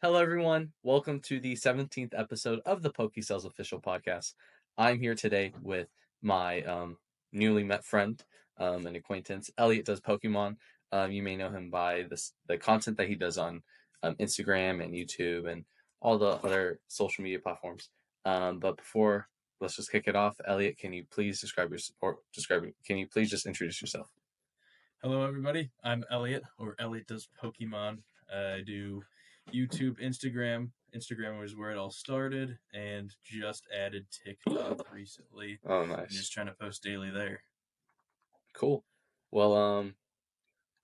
Hello, everyone. Welcome to the 17th episode of the PokéSells official podcast. I'm here today with my newly met friend and acquaintance, Elliotdoespokemon. You may know him by the content that he does on Instagram and YouTube and all the other social media platforms. But before, let's just kick it off. Elliot, can you please can you please just introduce yourself? Hello, everybody. I'm Elliot, or Elliotdoespokemon. I do YouTube, Instagram. Instagram was where it all started, and just added TikTok recently. Oh, I'm nice. just trying to post daily there. Cool. Well,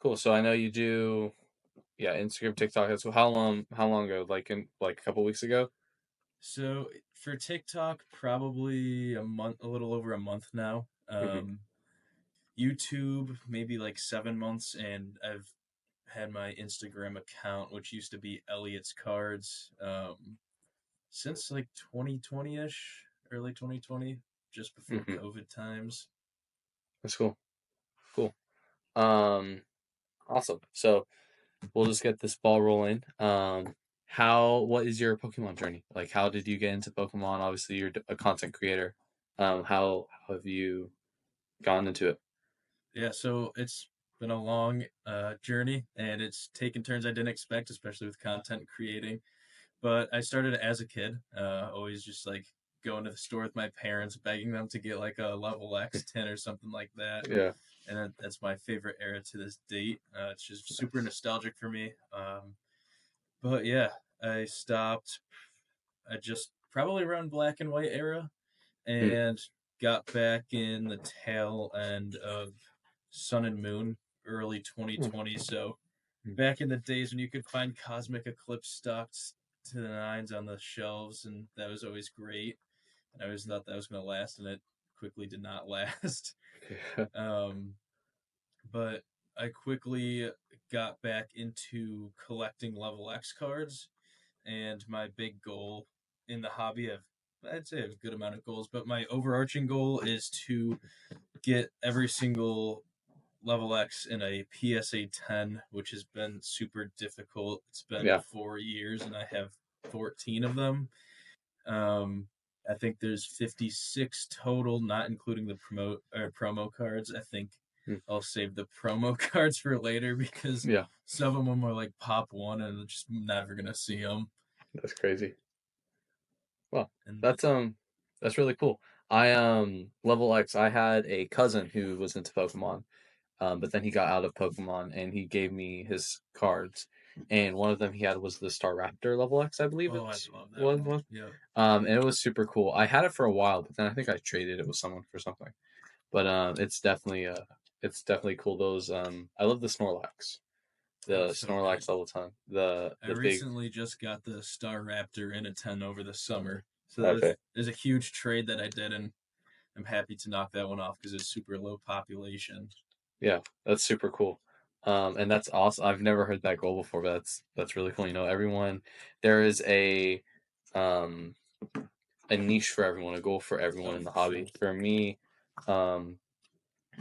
cool. So I know you do, Instagram, TikTok. So how long ago? Like a couple weeks ago? So for TikTok, probably a little over a month now. YouTube, maybe like 7 months, and I've had my Instagram account, which used to be Elliot's Cards, since like 2020-ish, early 2020, just before COVID times. That's cool. Cool. Awesome. So we'll just get this ball rolling. What is your Pokemon journey? Like, how did you get into Pokemon? Obviously, you're a content creator. How have you gone into it? Yeah, so it's been a long journey, and it's taken turns I didn't expect, especially with content creating. But I started as a kid, always just like going to the store with my parents, begging them to get like a level X tin or something like that. Yeah. And that's my favorite era to this date. It's just super nostalgic for me. But yeah, I stopped. I just probably around Black and White era, and got back in the tail end of Sun and Moon, early 2020. So back in the days when you could find Cosmic Eclipse stocked to the nines on the shelves, and that was always great. And I always thought that was going to last, and it quickly did not last. But I quickly got back into collecting level X cards, and my big goal in the hobby, I'd say I have a good amount of goals, but my overarching goal is to get every single level X in a PSA 10, which has been super difficult. It's been 4 years, and I have 14 of them. I think there's 56 total, not including the promo cards. I think I'll save the promo cards for later because some of them are like pop one, and I'm just never gonna see them. That's crazy. Well, that's really cool. Level X, I had a cousin who was into Pokemon, but then he got out of Pokemon and he gave me his cards. And one of them he had was the Staraptor Level X, I believe I love that one. Yeah. And it was super cool. I had it for a while, but then I think I traded it with someone for something. But it's definitely cool. Those I love the Snorlax. The Snorlax all the time. I recently just got the Staraptor in a 10 over the summer. So there's a huge trade that I did, and I'm happy to knock that one off because it's super low population. Yeah, that's super cool. And that's awesome. I've never heard that goal before, but that's really cool. You know, there is a niche for everyone, a goal for everyone in the hobby. For me,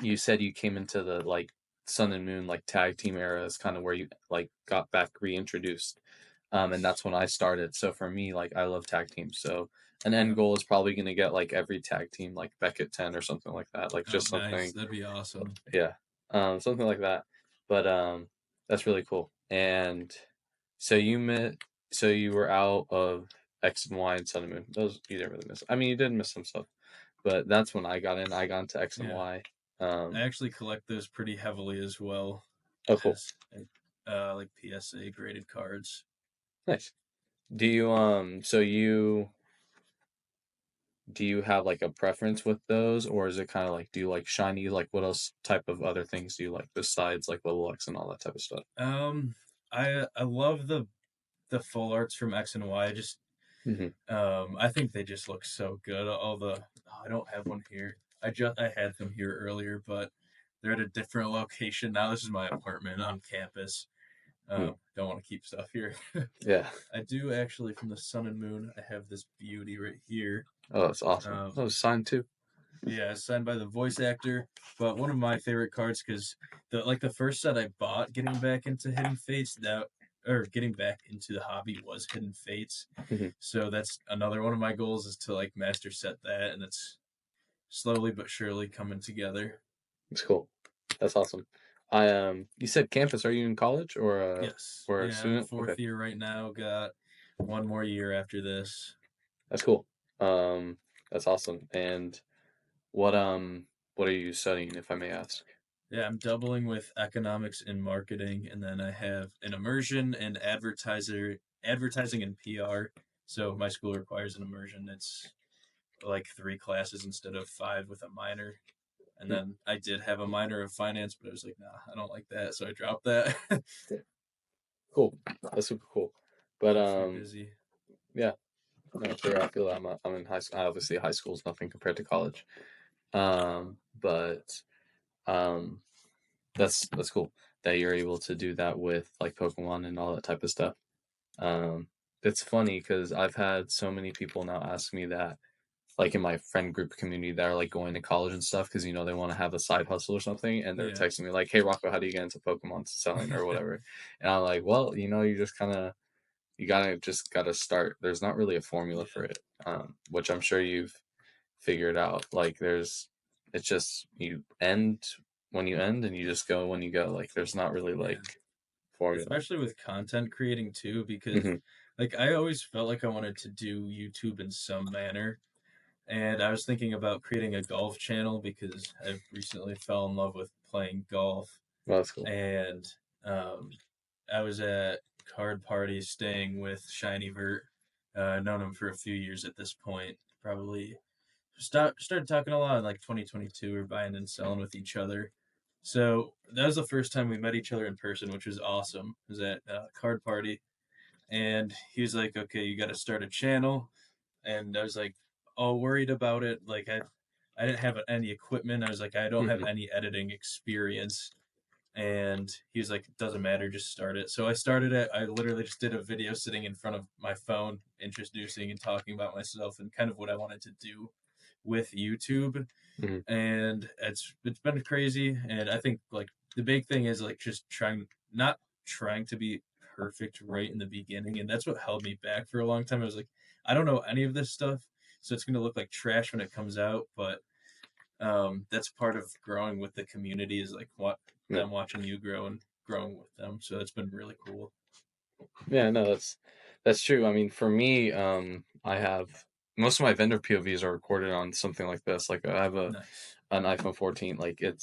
you said you came into the like Sun and Moon like tag team era is kind of where you like got back reintroduced. And that's when I started. So for me, like I love tag teams. So an end goal is probably going to get like every tag team like Beckett 10 or something like that. Like just something. Nice. That'd be awesome. Yeah. Something like that. But that's really cool. And so you were out of X and Y and Sun and Moon. Those you didn't really miss. I mean, you did miss some stuff, but that's when I got in. I got into X and Y. I actually collect those pretty heavily as well. Oh, cool. Like PSA graded cards. Nice. Do you have like a preference with those, or is it kind of like, do you like shiny? Like what else type of other things do you like besides like level X and all that type of stuff? I love the full arts from X and Y. Just I think they just look so good. I don't have one here. I had them here earlier, but they're at a different location now. This is my apartment on campus. Don't want to keep stuff here. Yeah. I do actually, from the Sun and Moon, I have this beauty right here. Oh, that's awesome. That was signed too. Yeah, signed by the voice actor. But one of my favorite cards, because the first set I bought getting back into Hidden Fates, that getting back into the hobby was Hidden Fates. Mhm. So that's another one of my goals, is to like master set that, and it's slowly but surely coming together. It's cool. That's awesome. You said campus. Are you in college Yes. or a Yeah, I'm student? Okay, fourth year right now. Got one more year after this. that's cool. Um, that's awesome. And what um what are you studying, if I may ask? Yeah, I'm doubling with economics and marketing, and then I have an immersion and advertising and PR. So my school requires an immersion. It's like 3 classes instead of 5 with a minor. And Hmm, then I did have a minor of finance, but I was like, nah, I don't like that, so I dropped that. yeah, cool. That's super cool. But Definitely busy. yeah, no, sure. I feel that I'm in high school. Obviously, high school is nothing compared to college. But um, that's cool that you're able to do that with like Pokemon and all that type of stuff. Um, it's funny because I've had so many people now ask me that, like in my friend group community, that are like going to college and stuff because they want to have a side hustle or something, and they're Yeah. texting me like, "Hey Rocco, how do you get into Pokemon selling or whatever?" And I'm like, "Well, you just kind of gotta start. There's not really a formula for Yeah. it, which I'm sure you've figured out. Like it's just you end when you end, and you just go when you go. Like there's not really Yeah. like formula." Especially with content creating too, because Hmm. like I always felt like I wanted to do YouTube in some manner. And I was thinking about creating a golf channel because I've recently fell in love with playing golf. Well, that's cool. And um, I was at card parties staying with Shiny Vert. Known him for a few years at this point. Probably started talking a lot in like 2022. We're buying and selling with each other. So that was the first time we met each other in person, which was awesome. It was at a card party, and he was like, "Okay, you got to start a channel." And I was like, all worried about it. Like I didn't have any equipment. I was like, I don't have Hmm. any editing experience. And he was like, it doesn't matter, just start it. So I started it. I literally just did a video sitting in front of my phone, introducing and talking about myself and kind of what I wanted to do with YouTube. Hmm. And it's been crazy. And I think like the big thing is like just not trying to be perfect right in the beginning. And that's what held me back for a long time. I was like, I don't know any of this stuff, so it's going to look like trash when it comes out. But that's part of growing with the community, is like what Yeah. them watching you grow and growing with them. So it's been really cool. Yeah, no, that's true. I mean, for me, I have most of my vendor POVs are recorded on something like this. Like I have Nice. an iPhone 14. Like you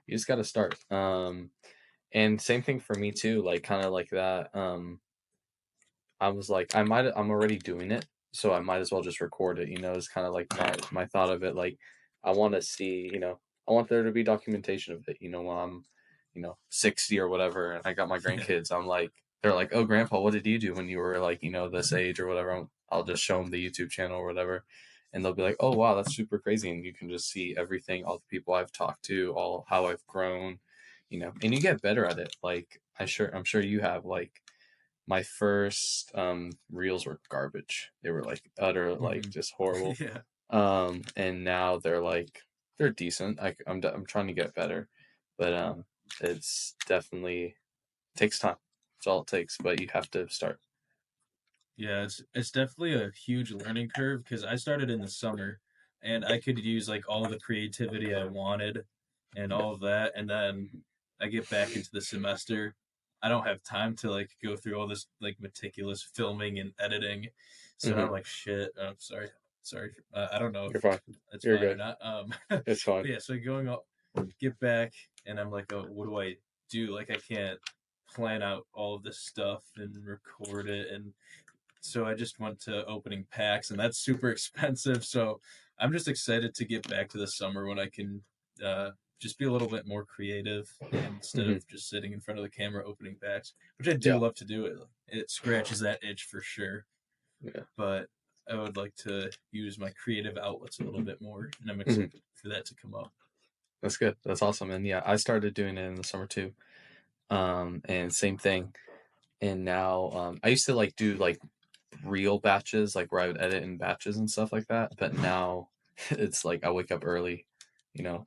just got to start. And same thing for me too. Like kind of like that. I was like, I'm already doing it, so I might as well just record it. It's kind of like my thought of it. Like I want to see, I want there to be documentation of it. When I'm, 60 or whatever, and I got my Yeah. grandkids, they're like, "Oh, Grandpa, what did you do when you were like, this age or whatever?" I'll just show them the YouTube channel or whatever, and they'll be like, "Oh, wow, that's super crazy!" And you can just see everything, all the people I've talked to, all how I've grown, and you get better at it. Like I'm sure you have like my first reels were garbage. They were like utter like Hmm. just horrible. Yeah. And now they're decent. I'm trying to get better, but it's definitely takes time. It's all it takes, but you have to start. Yeah, it's definitely a huge learning curve because I started in the summer and I could use like all the creativity I wanted and Yeah. all of that, and then I get back into the semester. I don't have time to like go through all this like meticulous filming and editing. So now Hmm. I'm like, shit. I'm sorry. Sorry. I don't know if You're fine. it's You're fine or good. not. But It's fine. yeah, so going up, get back, and I'm like, oh, what do I do? Like, I can't plan out all of this stuff and record it, and so I just went to opening packs, and that's super expensive. So I'm just excited to get back to the summer when I can just be a little bit more creative instead Hmm. of just sitting in front of the camera opening packs, which I do Yeah. love to do. It scratches that itch for sure, Yeah. but I would like to use my creative outlets a little bit more, and I'm Hmm. excited for that to come up. That's good. That's awesome. And yeah, I started doing it in the summer too. And same thing. And now I used to like do like real batches, like where I would edit in batches and stuff like that. But now it's like I wake up early,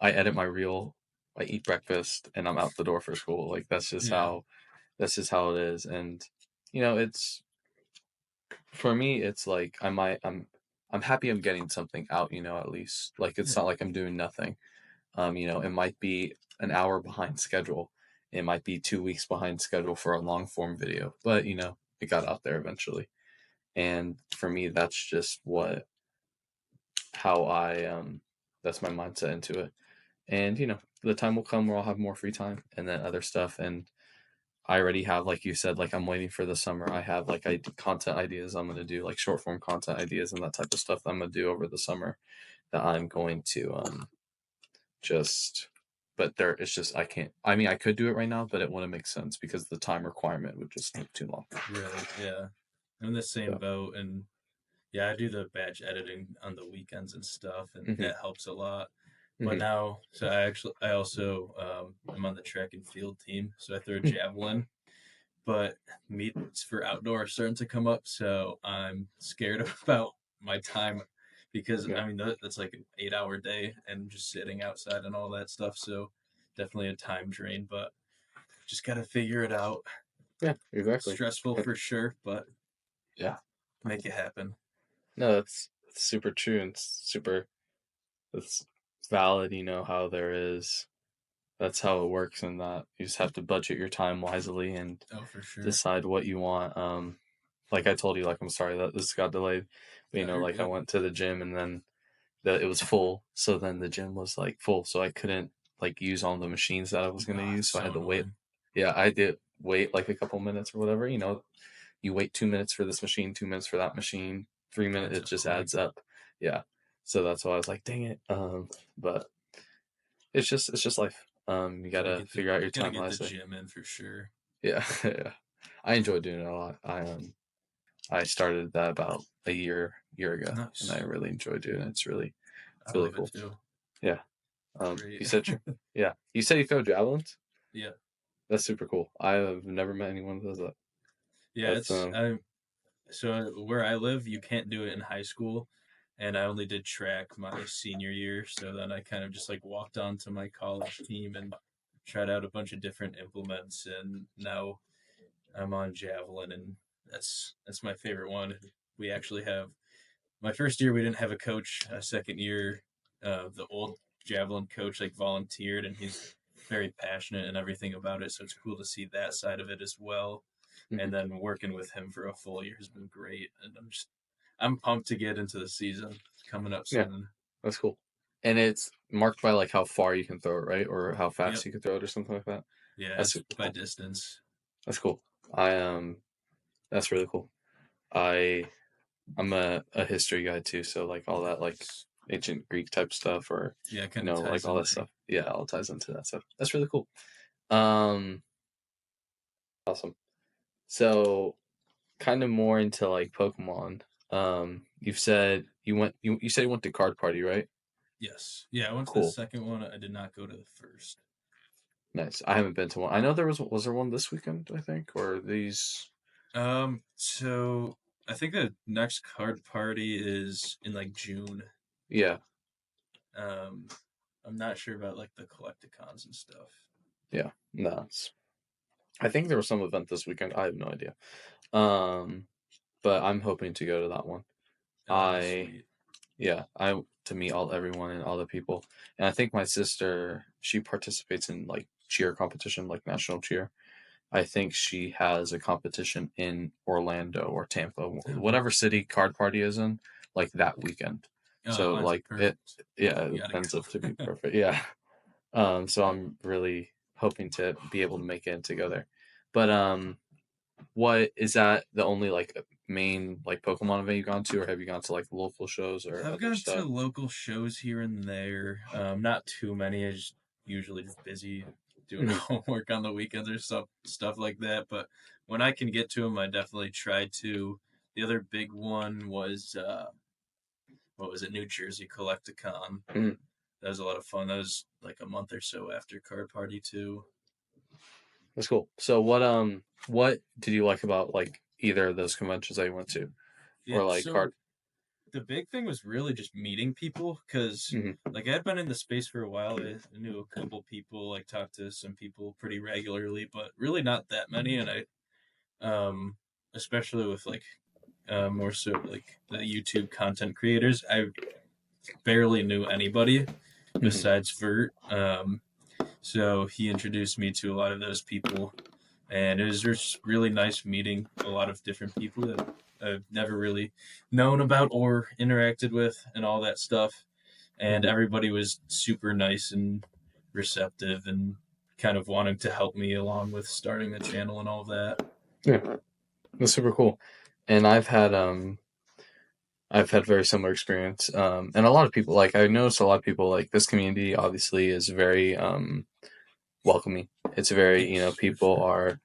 I edit my reel, I eat breakfast, and I'm out the door for school. Like Yeah, that's just how it is. And it's for me. It's like I'm happy I'm getting something out. At least like it's Yeah. not like I'm doing nothing. It might be an hour behind schedule. It might be 2 weeks behind schedule for a long form video, but it got out there eventually. And for me, that's just how that's my mindset into it. And the time will come where I'll have more free time and then other stuff. And I already have, like you said, like I'm waiting for the summer. I have like content ideas I'm gonna do, like short form content ideas and that type of stuff that I'm gonna do over the summer that I'm going to just. But it's just I can't. I mean, I could do it right now, but it wouldn't make sense because the time requirement would just take too long. Right. Yeah. I'm in the same So, boat, and yeah, I do the batch editing on the weekends and stuff, and hmm that helps a lot. But hmm now, so I also am on the track and field team, so I throw javelin. But meets for outdoor are starting to come up, so I'm scared about my time because yeah, I mean that's like an 8-hour day and just sitting outside and all that stuff. So definitely a time drain, but just gotta figure it out. yeah, exactly. Stressful for sure, but Yeah, make it happen. no, that's super true and that's valid. How there is. That's how it works, and that you just have to budget your time wisely and Oh, for sure. decide what you want. Like I told you, like I'm sorry that this got delayed, but Yeah, you're like I good. went to the gym and then it was full, so then the gym was like full, so I couldn't like use all the machines that I was gonna Ah, use, it's so I so had to wait. annoying. Yeah, I did wait like a couple minutes or whatever. You wait 2 minutes for this machine, 2 minutes for that machine, 3 minutes. Adds It up just quick. adds up. Yeah, so that's why I was like, dang it. But it's just life. You gotta figure out your Gotta time get the wisely. gym in for sure. Yeah, yeah. I enjoy doing it a lot. I started that about a year ago, and I Nice. really enjoy doing it. I It's really love it cool. too. Yeah. It's great. You said yeah. You said you throw javelins. Yeah. That's super cool. I have never met anyone who does that. Yeah, That's it's so where I live, you can't do it in high school, and I only did track my senior year. So then I kind of just like walked on to my college team and tried out a bunch of different implements, and now I'm on javelin, and that's my favorite one. We actually have my first year we didn't have a coach. Second year, the old javelin coach like volunteered, and he's very passionate and everything about it. So it's cool to see that side of it as well. And mhm. then working with him for a full year has been great. And I'm pumped to get into the season coming up Yeah, soon. that's cool. And it's marked by like how far you can throw it, right, or how fast Yep. you can throw it, or something like that. Yeah, That's it's super by cool. distance. That's cool. I that's really cool. I I'm a history guy too, so like all that like ancient Greek type stuff, or Yeah, it kind of like ties all that into. stuff. Yeah, all ties into that stuff. That's really cool. Um, awesome. So kind of more into like Pokemon. You've said you said you went to card party, right? Yes. Yeah, I went to the Cool. second one. I did not go to the first. Nice. I haven't been to one. I know was there one this weekend, I think, or these. So I think the next card party is in like June. Yeah, Um, I'm not sure about like the collecticons and stuff. yeah. No, I think there was some event this weekend. I have no idea. Um, but I'm hoping to go to that one. Oh, that'd be I sweet. Yeah, I to meet everyone and all the people. And I think my sister, she participates in like cheer competition, like national cheer. I think she has a competition in Orlando or Tampa, Oh, whatever nice. city card party is in, like that weekend. Oh, it So lines up like perfect. yeah, You it gotta ends go. up to be perfect. Yeah. So I'm really hoping to be able to make it together. But what is that the only like main like Pokemon event you've gone to, or have you gone to like local shows or I've other gone to stuff? local shows here and there. Not too many. I just usually just busy doing Hmm homework on the weekends or stuff like that. But when I can get to them, I definitely try to. The other big one was what was it? New Jersey Collecticon. hmm That was a lot of fun. That was like a month or so after Card Party too. That's cool. So what did you like about like either of those conventions that you went to, Yeah. or like card? So the big thing was really just meeting people because Hmm like I'd been in the space for a while. I knew a couple people, like talked to some people pretty regularly, but really not that many. And I especially with like more so like the YouTube content creators, I barely knew anybody besides Vert. So he introduced me to a lot of those people, and it was just really nice meeting a lot of different people that I've never really known about or interacted with and all that stuff. And everybody was super nice and receptive and kind of wanting to help me along with starting the channel and all that. Yeah, that's super cool. And I've had very similar experience. And a lot of people, like, I noticed a lot of people, like, this community obviously is very welcoming. It's very, people are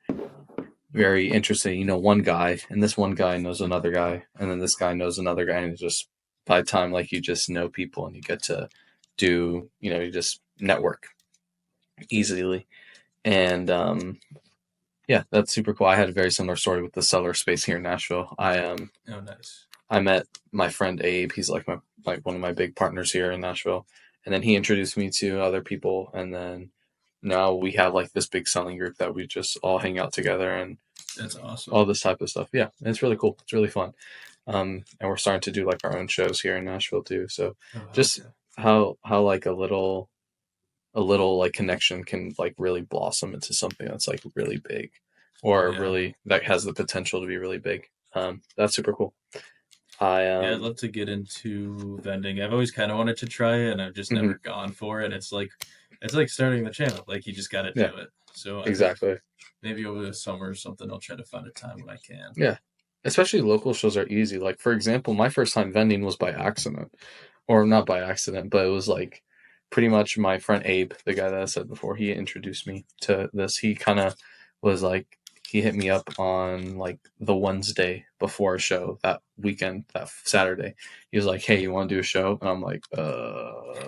very interested. One guy, and this one guy knows another guy, and then this guy knows another guy, and it's just by the time, like, you just know people and you get to do, you just network easily. And yeah, that's super cool. I had a very similar story with the seller space here in Nashville. Oh, nice. I met my friend Abe. He's like one of my big partners here in Nashville, and then he introduced me to other people, and then now we have like this big selling group that we just all hang out together and that's awesome. All this type of stuff. Yeah, it's really cool. It's really fun. And we're starting to do like our own shows here in Nashville too. So just how like a little like connection can like really blossom into something that's like really big, or really that has the potential to be really big. That's super cool. I'd love to get into vending. I've always kind of wanted to try it, and I've just never gone for it. It's like starting the channel. Like, you just got to do it. So exactly. Maybe over the summer or something, I'll try to find a time when I can. Yeah, especially local shows are easy. Like, for example, my first time vending was by accident, or not by accident, but it was like pretty much my friend Abe, the guy that I said before. He introduced me to this. He kind of was like, he hit me up on like the Wednesday before a show that weekend, that Saturday. He was like, "Hey, you want to do a show?" And I'm like,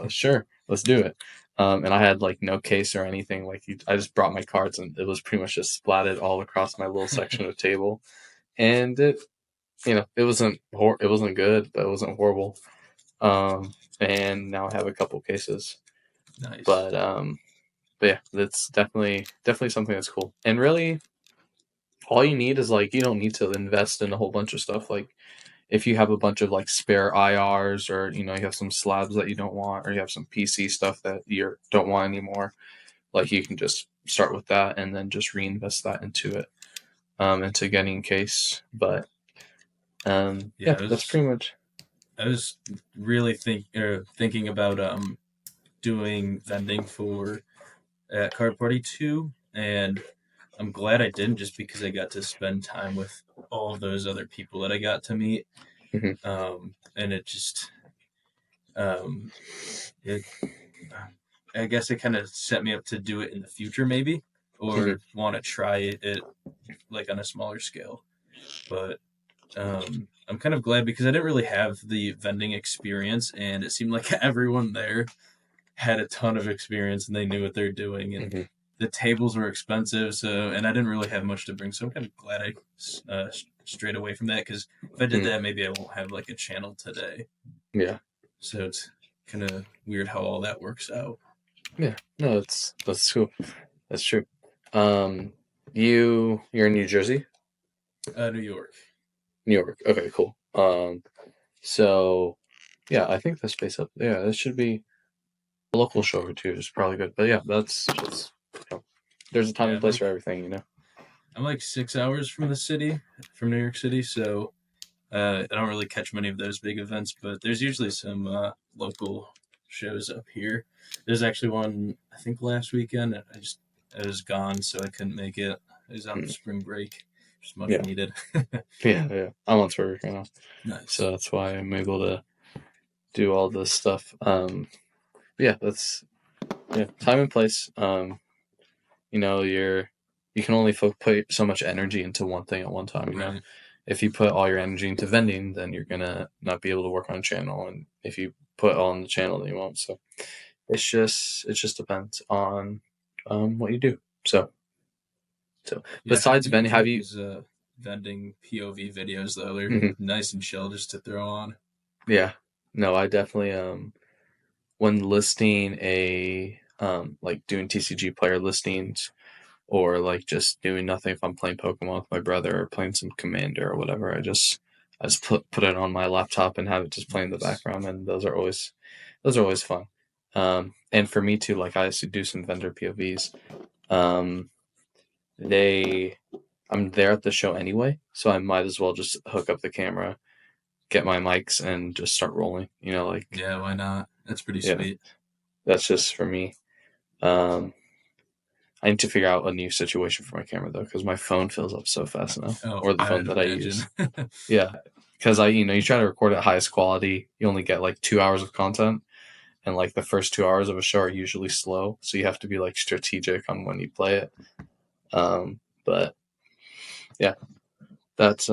sure, let's do it. And I had like no case or anything. Like, I just brought my cards, and it was pretty much just splatted all across my little section of table. And it wasn't good, but it wasn't horrible. And now I have a couple cases. Nice. But yeah, that's definitely something that's cool. And really, all you need is like, you don't need to invest in a whole bunch of stuff. Like, if you have a bunch of like spare IRs, or you have some slabs that you don't want, or you have some PC stuff that you don't want anymore, like, you can just start with that and then just reinvest that into it, into getting case. But that's pretty much. I was really thinking about doing vending for at Card Party 2, and I'm glad I didn't, just because I got to spend time with all of those other people that I got to meet. And it just, I guess it kind of set me up to do it in the future, maybe, or want to try it like on a smaller scale. But I'm kind of glad, because I didn't really have the vending experience, and it seemed like everyone there had a ton of experience and they knew what they're doing, and the tables were expensive, and I didn't really have much to bring, so I'm kind of glad I strayed away from that, because if I did that, maybe I won't have like a channel today. Yeah. So it's kind of weird how all that works out. Yeah. No, that's cool. That's true. You're in New Jersey? New York. New York. Okay, cool. So yeah, I think the space up. Yeah, this should be a local show or two. Is probably good. But yeah, that's there's a time and place for everything, I'm like 6 hours from New York City, so I don't really catch many of those big events, but there's usually some local shows up here. There's actually one, I think, last weekend. I was gone, so I couldn't make it. I was on spring break. Just much needed. Yeah. I'm on spring break right now. Nice. So that's why I'm able to do all this stuff. Yeah, that's time and place. You can only put so much energy into one thing at one time. Right. If you put all your energy into vending, then you're gonna not be able to work on a channel, and if you put all on the channel, then you won't. So it just depends on what you do. So besides vending, have you vending POV videos though? They're nice and chill just to throw on. Yeah, no, I definitely when listing a like doing TCG player listings, or like just doing nothing. If I'm playing Pokemon with my brother or playing some Commander or whatever, I just put it on my laptop and have it just play in the background, and those are always fun. And for me too, like I used to do some vendor POVs. I'm there at the show anyway, so I might as well just hook up the camera, get my mics, and just start rolling. Like Yeah, why not? That's pretty yeah, sweet. that's just for me. I need to figure out a new situation for my camera though, because my phone fills up so fast now, or the phone I'd that I imagine. use. Yeah, because you try to record at highest quality, you only get like 2 hours of content, and like the first 2 hours of a show are usually slow, so you have to be like strategic on when you play it. But yeah, that's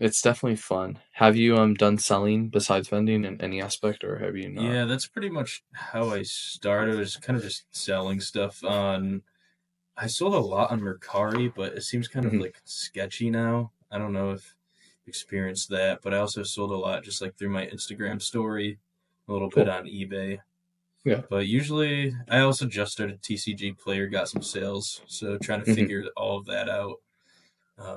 it's definitely fun. Have you done selling besides vending in any aspect, or have you not? Yeah, that's pretty much how I started. Was kind of just selling stuff on. I sold a lot on Mercari, but it seems kind of like sketchy now. I don't know if you experienced that, but I also sold a lot just like through my Instagram story, a little bit Cool. on eBay. Yeah. But usually, I also just started TCG Player, got some sales, so trying to figure all of that out.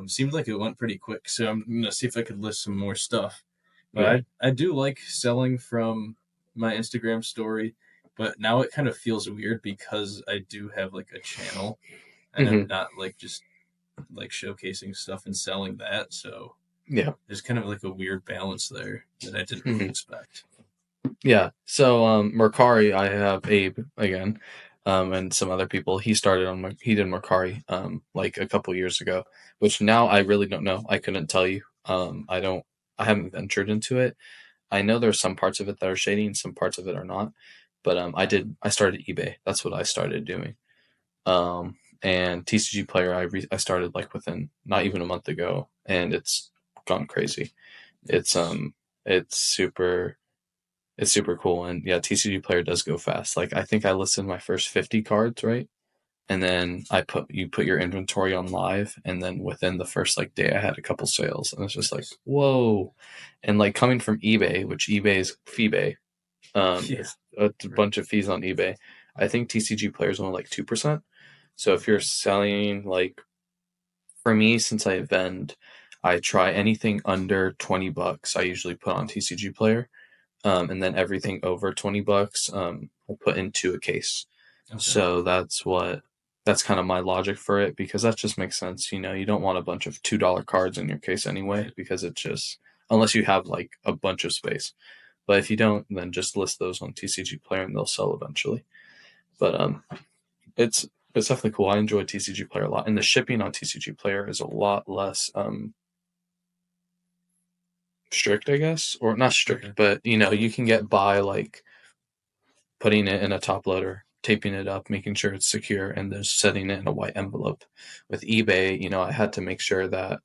Seemed like it went pretty quick, so I'm gonna see if I could list some more stuff. But Yeah. I do like selling from my Instagram story, but now it kind of feels weird because I do have like a channel, and I'm not like just like showcasing stuff and selling that. So Yeah. there's kind of like a weird balance there that I didn't really expect. Yeah. So Mercari, I have Abe again, and some other people. He did Mercari like a couple years ago, which now I really don't know. I couldn't tell you. I haven't ventured into it. I know there's some parts of it that are shady and some parts of it are not. But I started eBay. That's what I started doing. And TCG Player I started like within not even a month ago, and it's gone crazy. It's super cool, and yeah, TCG Player does go fast. Like I think I listed my first 50 cards, right? And then you put your inventory on live, and then within the first like day I had a couple sales, and it's just like whoa. And like coming from eBay, which eBay is fee-bay, it's a bunch of fees on eBay. I think TCG Player is only like 2%. So if you're selling, like for me, since I vend, I try anything under $20. I usually put on TCG Player, and then everything over $20, I'll put into a case. Okay. So that's kind of my logic for it, because that just makes sense. You don't want a bunch of $2 cards in your case anyway, because it just, unless you have like a bunch of space. But if you don't, then just list those on TCG Player and they'll sell eventually. But it's definitely cool. I enjoy TCG Player a lot, and the shipping on TCG Player is a lot less strict, I guess, or not strict, but you can get by like putting it in a top loader, taping it up, making sure it's secure, and then setting it in a white envelope. With eBay, I had to make sure that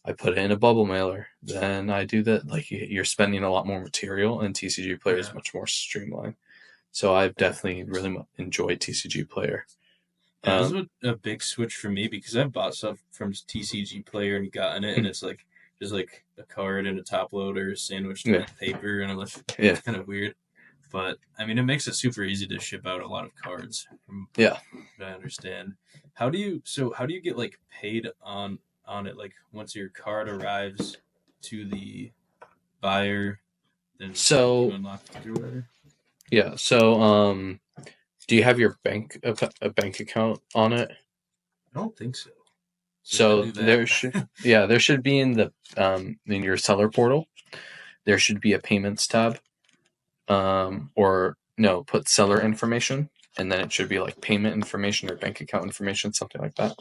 I put it in a bubble mailer. Then I do that. Like you're spending a lot more material, and TCG Player is much more streamlined. So I've definitely really enjoyed TCG Player. Yeah, this was a big switch for me because I've bought stuff from TCG Player and gotten it, and it's like just like a card and a top loader sandwiched in paper, and I'm like, it's kind of weird. But I mean, it makes it super easy to ship out a lot of cards. From what I understand. How do you get like paid on it? Like once your card arrives to the buyer, then you unlock it or whatever. Yeah. So do you have your bank account on it? I don't think so. So there should be in the in your seller portal, there should be a payments tab, or no, put seller information, and then it should be like payment information or bank account information, something like that.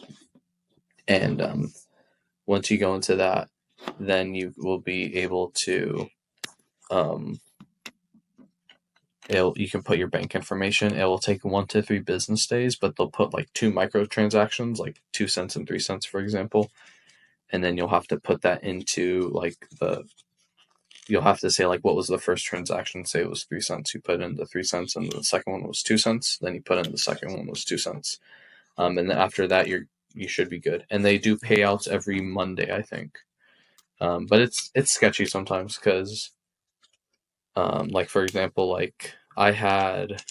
And once you go into that, then you will be able to you can put your bank information. It will take 1 to 3 business days, but they'll put like 2 microtransactions, like 2 cents and 3 cents, for example. And then you'll have to put that into like you'll have to say like what was the first transaction. Say it was 3 cents. You put in the 3 cents, and the second one was 2 cents. Then you put in the second one was 2 cents. And then after that, you should be good. And they do payouts every Monday, I think. But it's sketchy sometimes because, like for example, like I had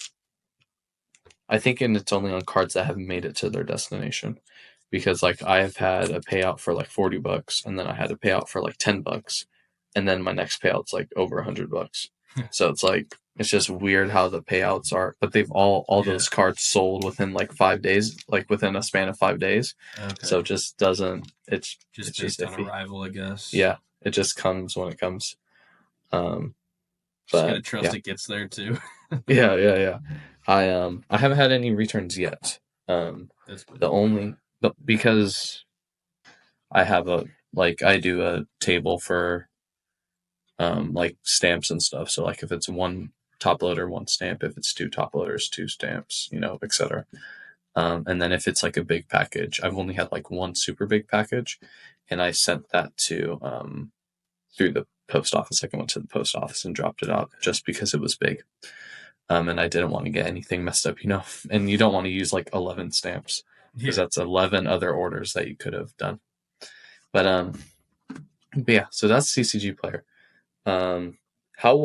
I think it's only on cards that haven't made it to their destination, because like I have had a payout for like $40, and then I had a payout for like $10, and then my next payout's like over $100. So it's like it's just weird how the payouts are, but they've all those cards sold within like 5 days, like within a span of 5 days. Okay. So it just doesn't. It's just just based on iffy. arrival, I guess. Yeah, it just comes when it comes. Just gotta trust it gets there too. Yeah. I haven't had any returns yet. That's good. Because I have I do a table for like stamps and stuff. So like if it's one top loader, one stamp. If it's two top loaders, two stamps, etc. And then if it's like a big package, I've only had like one super big package, and I sent that to through the post office. Like I went to the post office and dropped it out just because it was big. And I didn't want to get anything messed up, and you don't want to use like 11 stamps, because that's 11 other orders that you could have done. But yeah, so that's CCG Player. How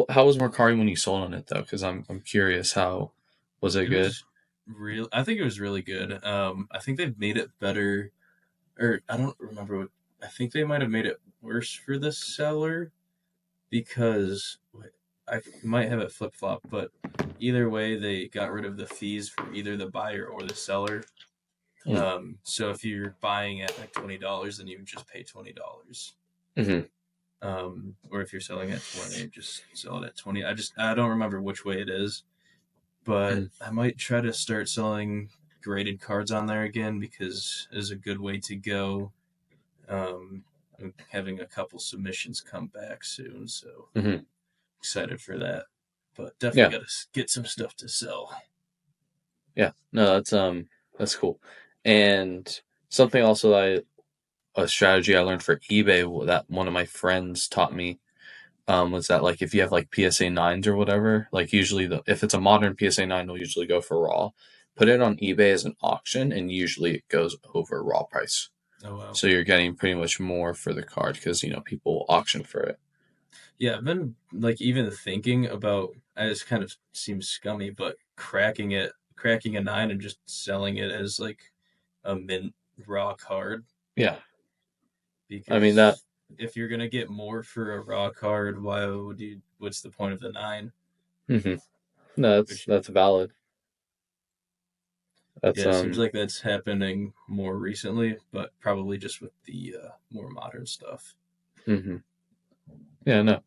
was Mercari when you sold on it though? Because I'm curious. How was it good? I think it was really good. I think they've made it better, or I don't remember what. I think they might have made it worse for the seller, because I might have it flip flop, but either way, they got rid of the fees for either the buyer or the seller. So if you're buying at like $20, then you just pay $20. Or if you're selling at 20, just sell it at 20. I don't remember which way it is, but I might try to start selling graded cards on there again, because it is a good way to go. I'm having a couple submissions come back soon, so excited for that. But definitely got to get some stuff to sell. Yeah, no, that's cool. And something also a strategy I learned for eBay that one of my friends taught me was that like if you have like PSA 9s or whatever, like usually if it's a modern PSA 9, they'll usually go for raw. Put it on eBay as an auction, and usually it goes over raw price. Oh wow! So you're getting pretty much more for the card, because people auction for it. Yeah, I've been like even thinking about. I just kind of seems scummy, but cracking a 9 and just selling it as like a mint raw card. Yeah. Because I mean that if you're gonna get more for a raw card, why would you? What's the point of the 9? No, that's valid. It seems like that's happening more recently, but probably just with the more modern stuff. Yeah, no,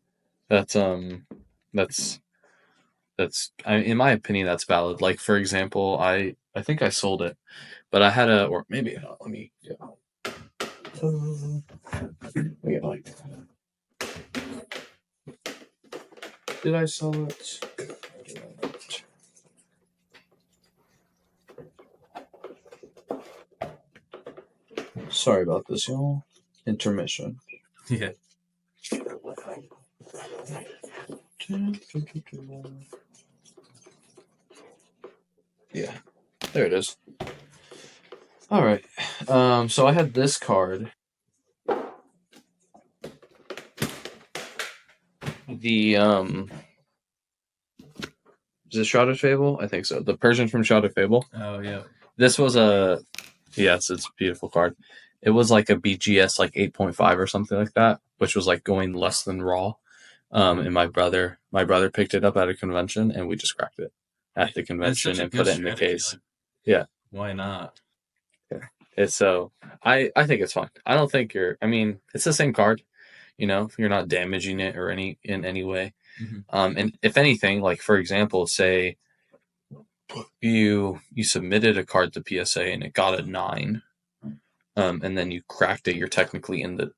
that's in my opinion, that's valid. Like for example, I think I sold it, but I had or maybe let me get like. Did I sell it? Sorry about this, y'all. Intermission. Yeah. Yeah, there it is. All right. So I had this card. The is it Shrouded Fable? I think so. The Persian from Shrouded Fable. Oh yeah. This was yes, it's a beautiful card. It was like a BGS like 8.5 or something like that, which was like going less than raw. And my brother picked it up at a convention, and we just cracked it at the convention and put it in the case. Like, yeah. Why not? Yeah. It's I think it's fine. I don't think it's the same card, you're not damaging it or in any way. And if anything, like for example, say you submitted a card to PSA and it got a 9, and then you cracked it, you're technically in the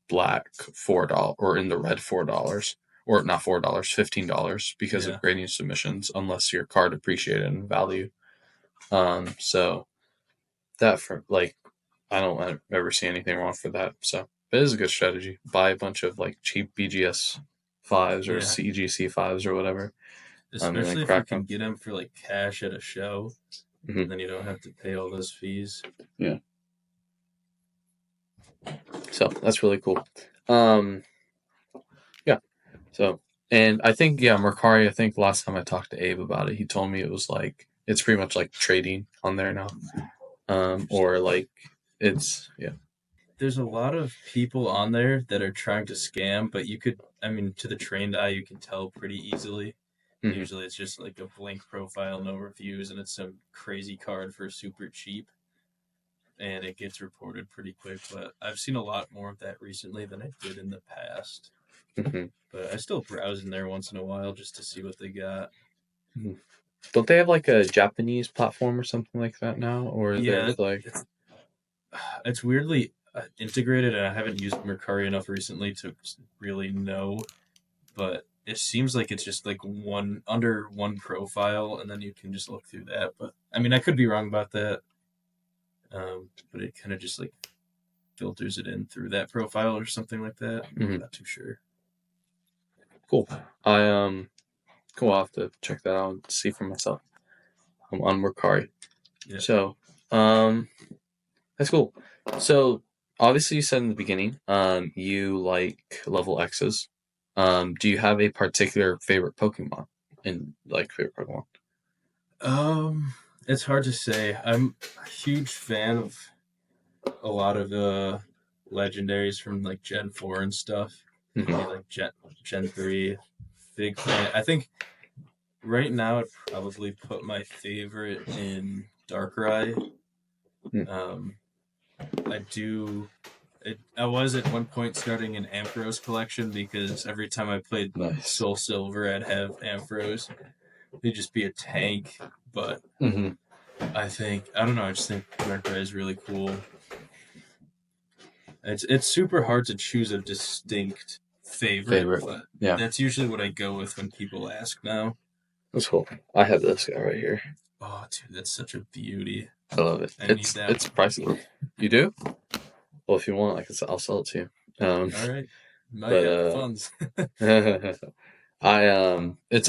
black $4 or in the red $4, or not $4, $15 because of grading submissions, unless your card appreciated in value. So that for like I don't ever see anything wrong for that. So it is a good strategy. Buy a bunch of like cheap BGS 5s or CGC 5s or whatever. Especially if you can get them for like cash at a show, then you don't have to pay all those fees. Yeah. So that's really cool. Yeah. So, and I think Mercari. I think last time I talked to Abe about it, he told me it was it's pretty much like trading on there now. Or like it's There's a lot of people on there that are trying to scam, but to the trained eye, you can tell pretty easily. Mm-hmm. Usually it's just like a blank profile, no reviews, and it's some crazy card for super cheap. And it gets reported pretty quick. But I've seen a lot more of that recently than I did in the past. Mm-hmm. But I still browse in there once in a while just to see what they got. Mm-hmm. Don't they have like a Japanese platform or something like that now? Or Yeah, there's like it's weirdly integrated, and I haven't used Mercari enough recently to really know. But it seems like it's just like under one profile, and then you can just look through that. But I could be wrong about that. But it kind of just like filters it in through that profile or something like that. Mm-hmm. I'm not too sure. Cool. Cool. I'll have to check that out and see for myself. I'm on Mercari. Yeah. So, that's cool. So, obviously, you said in the beginning, you like level X's. Do you have a particular favorite Pokemon? Favorite Pokemon? It's hard to say. I'm a huge fan of a lot of the legendaries from like Gen 4 and stuff. Mm-hmm. Maybe like Gen 3. Big fan. I think right now I'd probably put my favorite in Darkrai. I was at one point starting an Ampharos collection because every time I played Soul Silver, I'd have Ampharos. They'd just be a tank, but I just think Darkrai is really cool. It's super hard to choose a distinct favorite. But yeah, that's usually what I go with when people ask now. That's cool. I have this guy right here. Oh, dude, that's such a beauty. I love it. It's pricey. You do? Well, if you want, I'll sell it to you. All right. Might have funds. It's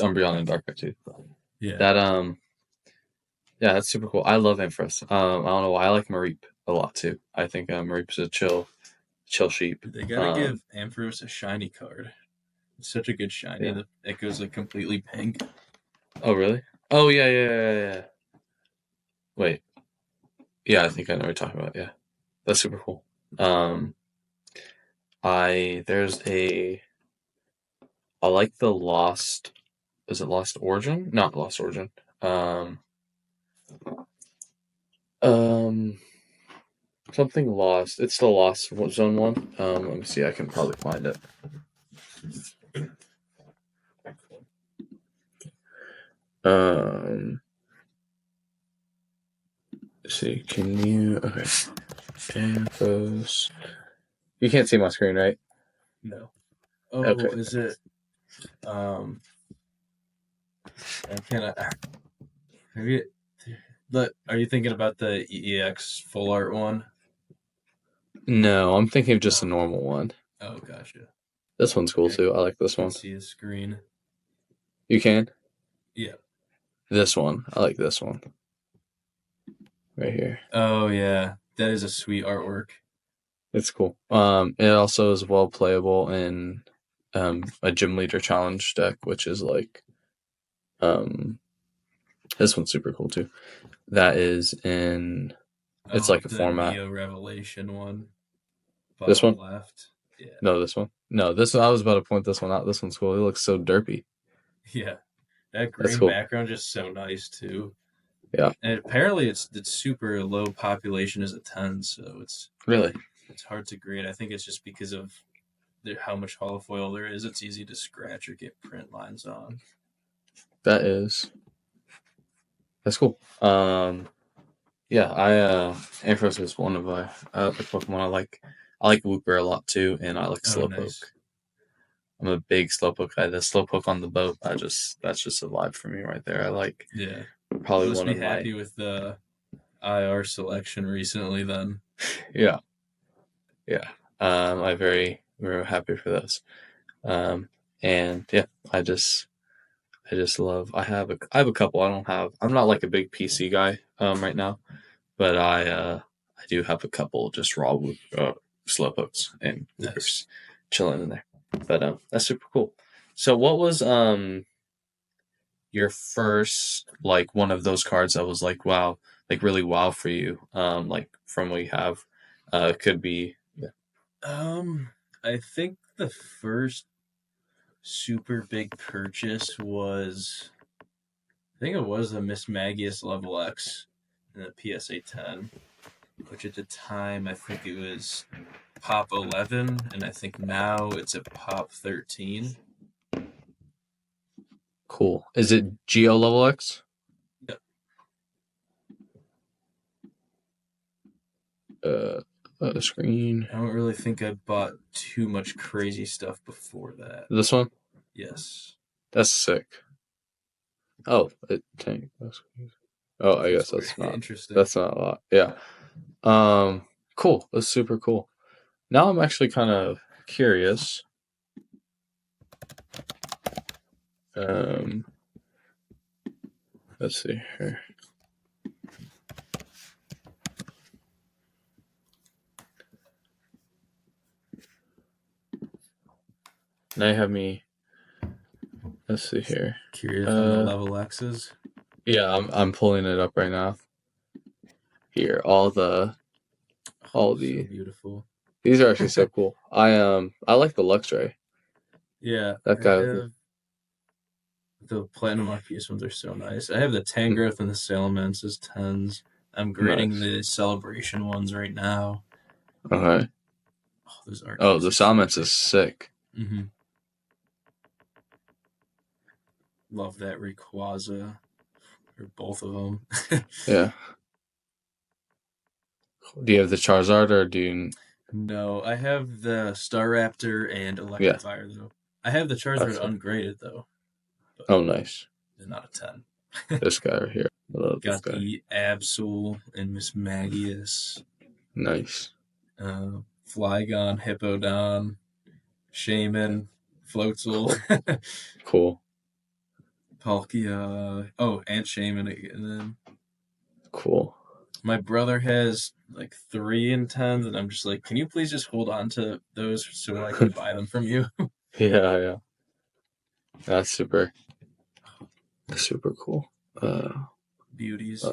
Umbreon and Darkrai too. Yeah. That's super cool. I love Ampharos. I don't know why. I like Mareep a lot too. I think Mareep is a chill sheep. They gotta give Ampharos a shiny card. It's such a good shiny. Yeah. It goes like completely pink. Oh really? Oh yeah. Wait. Yeah, I think I know what you're talking about. Yeah, that's super cool. I like the Lost. Is it Lost Origin? Not Lost Origin. Something Lost. It's the Lost Zone one. Let me see. I can probably find it. Let's see. Can you? Okay. Infos. You can't see my screen, right? No. Oh, okay. Is it? Maybe. Are you thinking about the EX full art one? No, I'm thinking of just a normal one. Oh, gotcha. This one's cool too. I like this one. See a screen. You can? Yeah. This one. I like this one. Right here. Oh yeah, that is a sweet artwork. It's cool. It also is well playable in a gym leader challenge deck, which is like this one's super cool too. That is in it's like a format. Neo Revelation one. This one? Left. Yeah. No, this one. No, this I was about to point this one out. This one's cool. It looks so derpy. Yeah. That green background just so nice too. Yeah. And apparently it's super low population as a 10, so it's hard to grade. I think it's just because of how much holofoil there is. It's easy to scratch or get print lines on. That's cool. Ampharos is one of the Pokemon I like. I like Wooper a lot too, and I like Slowpoke. Nice. I'm a big Slowpoke guy. The Slowpoke on the boat, that's just a vibe for me right there. I like. Yeah. Probably one of my. Happy with the IR selection recently, then. Yeah. I'm very happy for those. And yeah, I just love. I have a couple. I'm not like a big PC guy right now, but I do have a couple just raw Slowpokes and Woopers chilling in there. But that's super cool. So what was your first like one of those cards that was like wow, like really wow for you, like from what you have, could be. I think the first super big purchase was, I think it was the Miss Magius level X in the PSA 10, which at the time I think it was Pop 11, and I think now it's at Pop 13. Cool. Is it Geo level X? Yep. The screen. I don't really think I bought too much crazy stuff before that. This one? Yes. That's sick. Oh, tank. Oh, I guess that's not interesting. That's not a lot. Yeah. Cool. That's super cool. Now I'm actually kind of curious. Let's see here. Now you have me. Let's see here. Curious on the level X's. Yeah, I'm pulling it up right now. Here, all so beautiful. These are actually so cool. I like the Luxray. Yeah, that guy. The Platinum Arceus ones are so nice. I have the Tangrowth and the Salamence 10s. I'm grading the Celebration ones right now. Okay. The Salamence is sick. Mm-hmm. Love that Rayquaza. Or both of them. Yeah. Do you have the Charizard or do you... No, I have the Staraptor and Electivire, though. I have the Charizard ungraded, though. Oh, nice. It's not a 10. This guy right here. Got the Absol and Miss Magius. Nice. Flygon, Hippowdon, Shaman, Floatzel. Cool. Palkia. And Shaman again. Cool. My brother has like 3 in 10s, and I'm just like, can you please just hold on to those so I can buy them from you? Yeah. That's super cool. Beauties.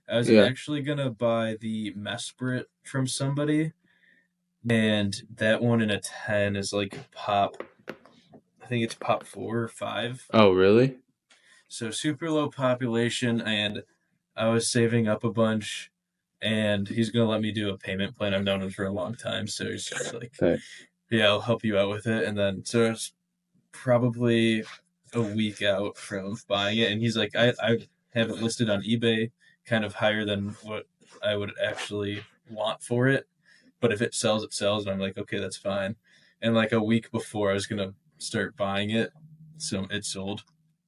I was actually going to buy the Mesprit from somebody, and that one in a 10 is like Pop, I think it's Pop 4 or 5. Oh, really? So super low population, and I was saving up a bunch, and he's going to let me do a payment plan. I've known him for a long time, so he's just like, yeah, I'll help you out with it. And then, so it's probably a week out from buying it, and he's like, I have it listed on eBay kind of higher than what I would actually want for it, but if it sells, it sells. And I'm like, okay, that's fine. And like a week before I was going to start buying it, so it sold.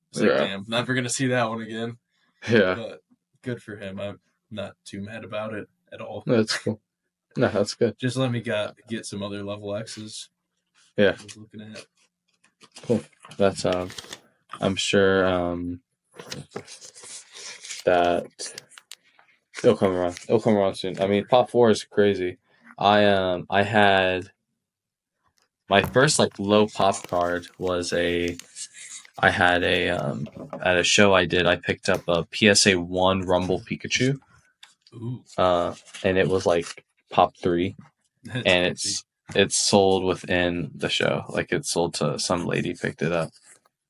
It's like, damn, never going to see that one again. Yeah. But good for him. I'm not too mad about it at all. That's cool. No, that's good. Just let me get some other level X's. Yeah. I was looking at. Cool. That's I'm sure that it'll come around. It'll come around soon. I mean, Pop 4 is crazy. I had my first like low pop card was I had at a show I did, I picked up a PSA 1 Rumble Pikachu. Ooh. And it was like Pop 3. That's and crazy. it's sold within the show. Like it's sold to some lady picked it up.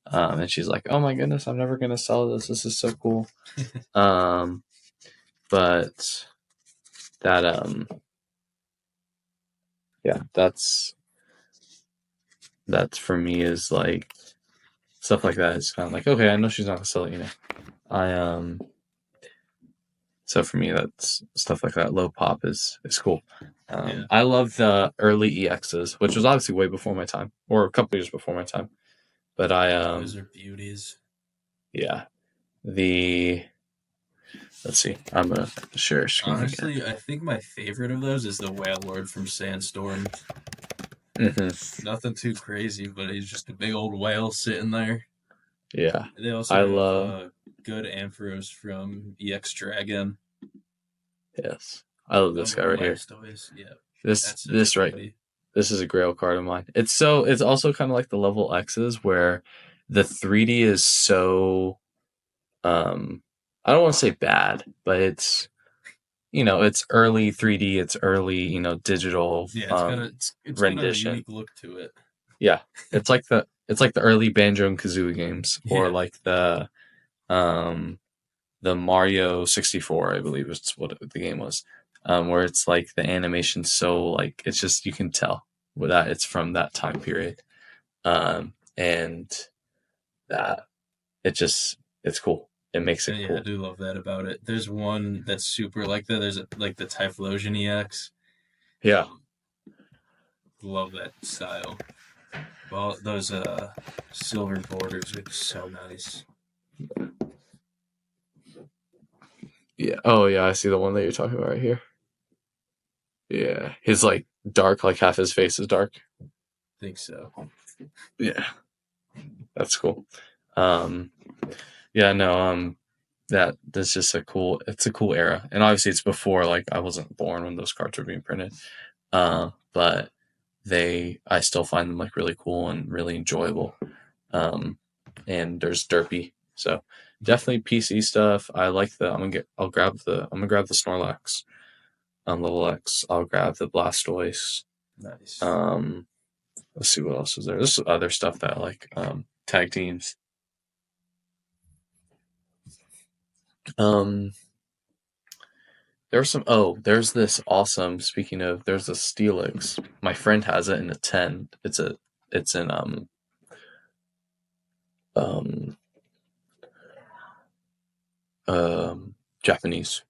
And she's like, "Oh my goodness, I'm never gonna sell this. This is so cool." But that yeah, that's for me is like stuff like that. It's kind of like, okay, I know she's not gonna sell it, So for me, that's stuff like that. Low pop is cool. I love the early EXs, which was obviously way before my time, or a couple years before my time. But those are beauties. Yeah. Let's see. I'm gonna share screen. Honestly, again. I think my favorite of those is the Whale Lord from Sandstorm. Mm-hmm. Nothing too crazy, but he's just a big old whale sitting there. Yeah. They also love good Ampharos from EX Dragon. Yes. I love this guy right here. Yeah. This is a grail card of mine. It's also kind of like the level X's where the 3D is so I don't want to say bad, but it's it's early 3D, it's early digital it's got a rendition. unique look to it. Yeah, it's like the early Banjo and Kazooie games, or like the Mario 64, I believe is what the game was, where it's like the animation so like it's just you can tell that it's from that time period, and that it's cool. It makes it cool. I do love that about it. There's one that's super like that. There's like the Typhlosion EX. Yeah. Love that style. Well, those silver borders are so nice. Yeah. Oh yeah, I see the one that you're talking about right here. Yeah, his like dark, like half his face is dark. I think so. Yeah, that's cool. Yeah, no, that's just it's a cool era, and obviously it's before like I wasn't born when those cards were being printed. But I still find them like really cool and really enjoyable. And there's Derpy, so definitely PC stuff. I like I'm gonna grab the Snorlax, level X. I'll grab the Blastoise. Nice. Let's see what else is there. There's other stuff that I like. Tag teams. There's there's this awesome. Speaking of, there's a Steelix. My friend has it in a 10. It's in Japanese.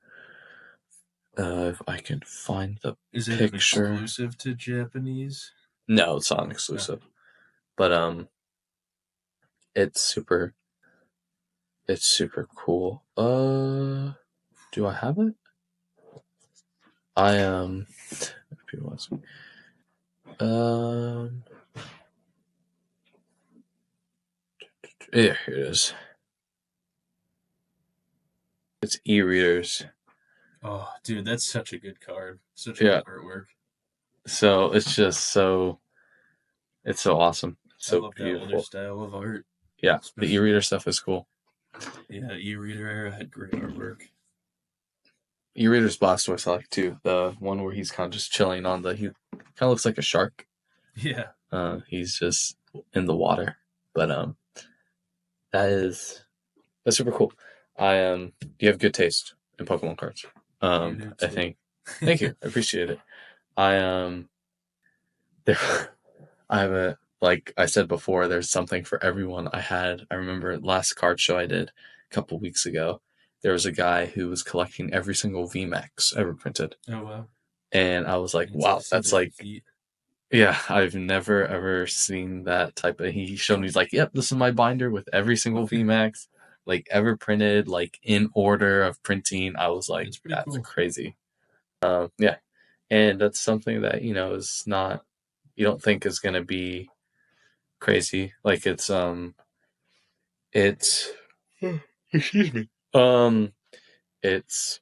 If I can find the Is it picture. Exclusive to Japanese? No, it's not exclusive. No. But it's super cool. Do I have it? People ask me. Yeah, here it is. It's e-readers. Oh, dude, that's such a good card. Such good artwork. So it's just so awesome. It's so beautiful. That older style of art. Yeah, the e-reader stuff is cool. Yeah, e-reader era had great artwork. E-reader's Blastoise I like too. The one where he's kind of just chilling on he kind of looks like a shark. Yeah. He's just in the water. But that's super cool. You have good taste in Pokemon cards. I think. Thank you. I appreciate it. I have a, like I said before, there's something for everyone. I remember last card show I did a couple weeks ago, there was a guy who was collecting every single VMAX ever printed. Oh, wow. And I was like, wow, that's like, yeah, I've never ever seen that type of, he showed me, he's like, yep, this is my binder with every single VMAX, like ever printed, like in order of printing. I was like, that's cool. Crazy. Yeah. And that's something that, is not, you don't think is going to be crazy. Like it's excuse me. It's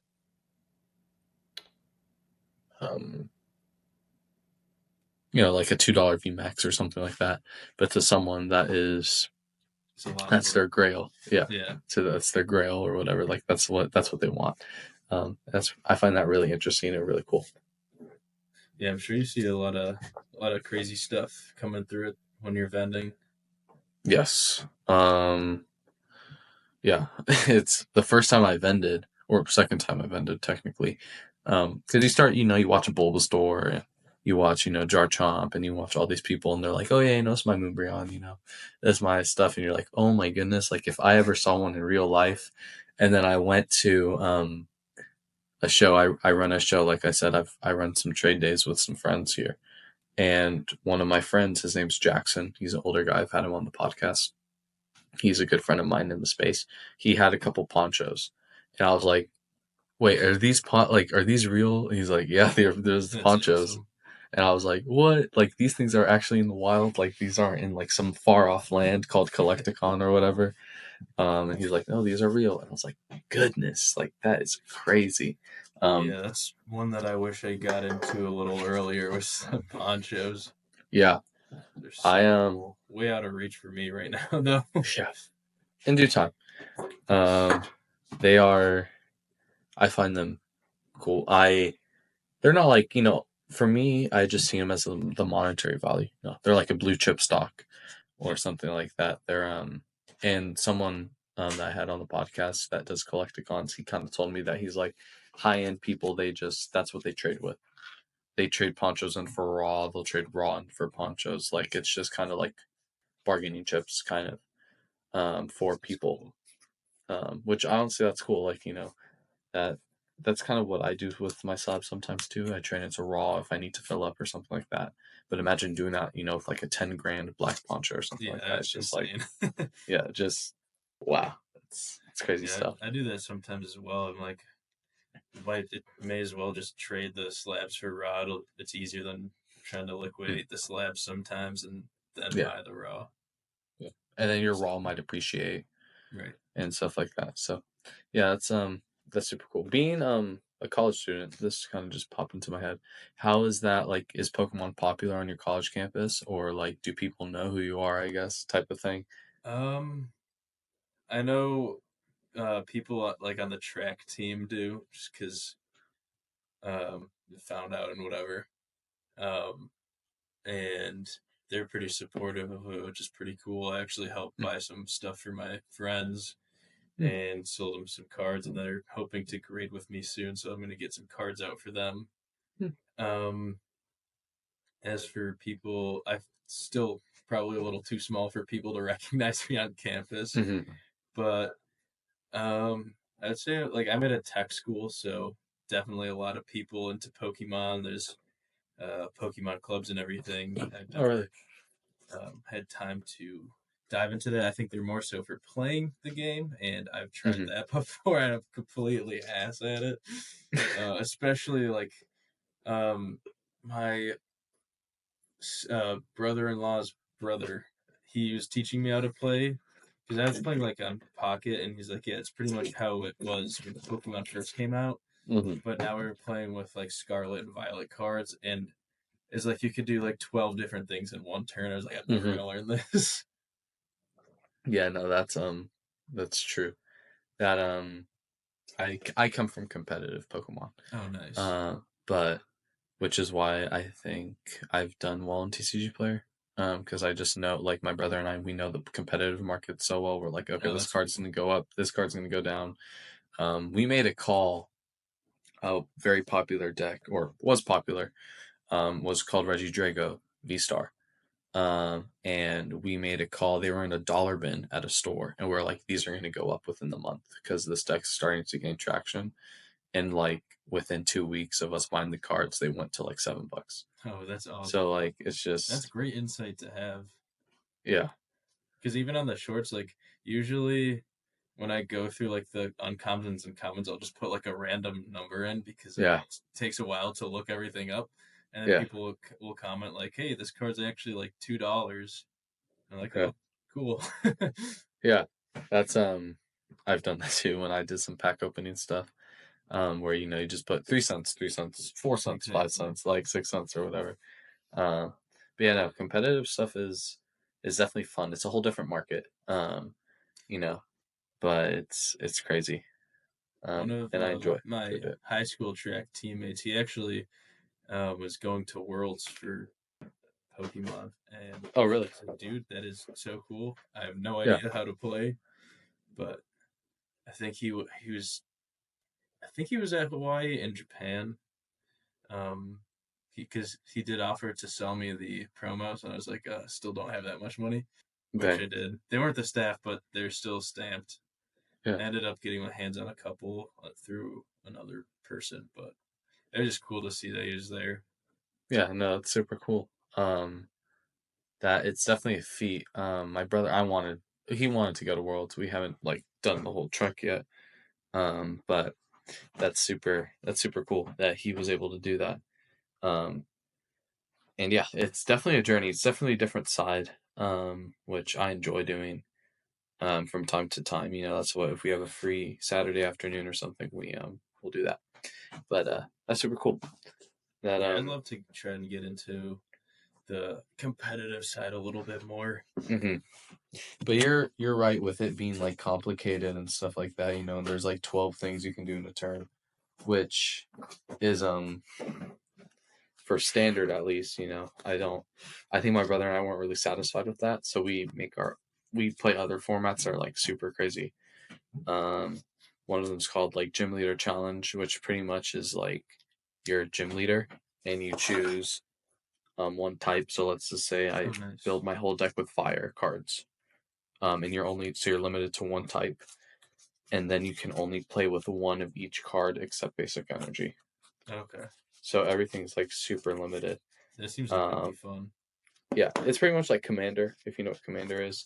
like a $2 VMAX or something like that. But to someone that's their grail. Yeah. Yeah. So that's their grail or whatever. Like that's what they want. I find that really interesting and really cool. Yeah, I'm sure you see a lot of crazy stuff coming through it when you're vending. Yes. Yeah, it's the first time I vended, or second time I vended technically. Because you start, you watch a Bulbasaur, and you watch, Jar Chomp, and you watch all these people, and they're like, oh yeah, it's my Moonbryon, that's my stuff, and you're like, oh my goodness, like if I ever saw one in real life, and then I went to a show. I run a show, like I said, I run some trade days with some friends here, and one of my friends, his name's Jackson. He's an older guy. I've had him on the podcast. He's a good friend of mine in the space. He had a couple ponchos, and I was like, "Wait, are these are these real?" And he's like, "Yeah, there's ponchos." Awesome. And I was like, "What? Like these things are actually in the wild? Like these aren't in like some far off land called Collecticon or whatever?" And he's like, "No, these are real." And I was like, "Goodness, like that is crazy." Yeah, that's one that I wish I got into a little earlier with ponchos. Yeah, I am way out of reach for me right now, though. Yeah, in due time. They are. I find them cool. They're not like, for me, I just see them as the monetary value. No, they're like a blue chip stock or something like that. They're and someone that I had on the podcast that does collecticons, he kind of told me that he's like high end people. That's what they trade with. They trade ponchos in for raw. They'll trade raw in for ponchos. Like it's just kind of like bargaining chips, kind of for people. Which honestly, that's cool. Like that that's kind of what I do with my slabs sometimes too. I train it to raw if I need to fill up or something like that. But imagine doing that, with like a 10 grand black poncho or something Yeah, like that. It's that's just like, insane. yeah, just wow, it's crazy Yeah, stuff. I do that sometimes as well. I'm like, it may as well just trade the slabs for raw. It's easier than trying to Hmm. liquidate the slabs sometimes and then Yeah, buy the raw. yeah, and then your So, raw might appreciate right. and stuff like that. So, yeah, that's super cool. Being a college student, this kind of just popped into my head. How is that like? Is Pokemon popular on your college campus, or like do people know who you are? I guess type of thing. Um, I know people like on the track team do just because found out and whatever. Um, and they're pretty supportive of it, which is pretty cool. I actually helped Hmm. buy some stuff for my friends Hmm. and sold them some cards, and they're hoping to grade with me soon, so I'm going to get some cards out for them. Hmm. Um, as for people, I'm still probably a little too small for people to recognize me on campus, Mm-hmm. but I'd say like I'm at a tech school, so definitely a lot of people into Pokemon. There's Pokemon clubs and everything. I've Oh, really? never had time to dive into that. I think they're more so for playing the game, and I've tried Mm-hmm. that before, and I'm completely ass at it. Especially like um, my brother-in-law's brother. He was teaching me how to play because I was playing like on Pocket, and he's like, "Yeah, it's pretty much how it was when Pokemon first came out." Mm-hmm. But now we were playing with like Scarlet and Violet cards, and it's like you could do like 12 different things in one turn. I was like, I'm never Mm-hmm. gonna learn this. Yeah, no, that's true. That I come from competitive Pokemon. Oh, nice. Uh, but which is why I think I've done well in TCG player. Because I just know, like my brother and I, we know the competitive market so well. We're like, okay, Oh, this that's card's cool. gonna go up, this card's gonna go down. We made a call. A very popular deck, or was popular, was called Regidrago V Star. And we made a call. They were in a dollar bin at a store, and we're like, these are going to go up within the month because this deck's starting to gain traction. And like within 2 weeks of us buying the cards, they went to like $7. Oh, that's So awesome. like it's That's just great insight to have. yeah, Because even on the shorts, like usually when I go through like the uncommons and commons, I'll just put like a random number in because it yeah, takes a while to look everything up. And then yeah, people will comment like, "Hey, this card's actually like $2." I'm like, yeah, "Oh, cool." yeah. That's I've done that too when I did some pack opening stuff. Where you just put 3 cents, 3 cents, 4 cents, five Exactly. cents, like 6 cents or whatever. But yeah, no, competitive stuff is definitely fun. It's a whole different market. You know, but it's crazy. One of And I my enjoyed it. high school track teammates, he actually was going to Worlds for Pokemon, and Oh, I really? was like, dude, that is so cool. I have no Yeah. idea how to play, but I think he was I think he was at Hawaii and Japan. Um, because he did offer to sell me the promos, and I was like, still don't have that much money. Wish Dang. I did. They weren't the staff, but they're still stamped. Yeah. I ended up getting my hands on a couple through another person, but it was just cool to see that he was there. Yeah. No, it's super cool. That it's definitely a feat. My brother, he wanted to go to Worlds. We haven't like done the whole trek yet. But that's super cool that he was able to do that. Um, and yeah, it's definitely a journey. It's definitely a different side, which I enjoy doing. From time to time. That's what if we have a free Saturday afternoon or something, we'll do that. But that's super cool. That Yeah, I'd love to try and get into the competitive side a little bit more. Mm-hmm. But you're right with it being like complicated and stuff like that. You know, there's like 12 things you can do in a turn, which is for standard at least. You know, I think my brother and I weren't really satisfied with that, so we play other formats that are like super crazy. One of them is called like Gym Leader Challenge, which pretty much is like you're a gym leader and you choose one type. So let's just say I build my whole deck with fire cards. And you're limited to one type, and then you can only play with one of each card except basic energy. Okay. So everything's like super limited. That seems like it'd be fun. Yeah, it's pretty much like Commander, if you know what Commander is,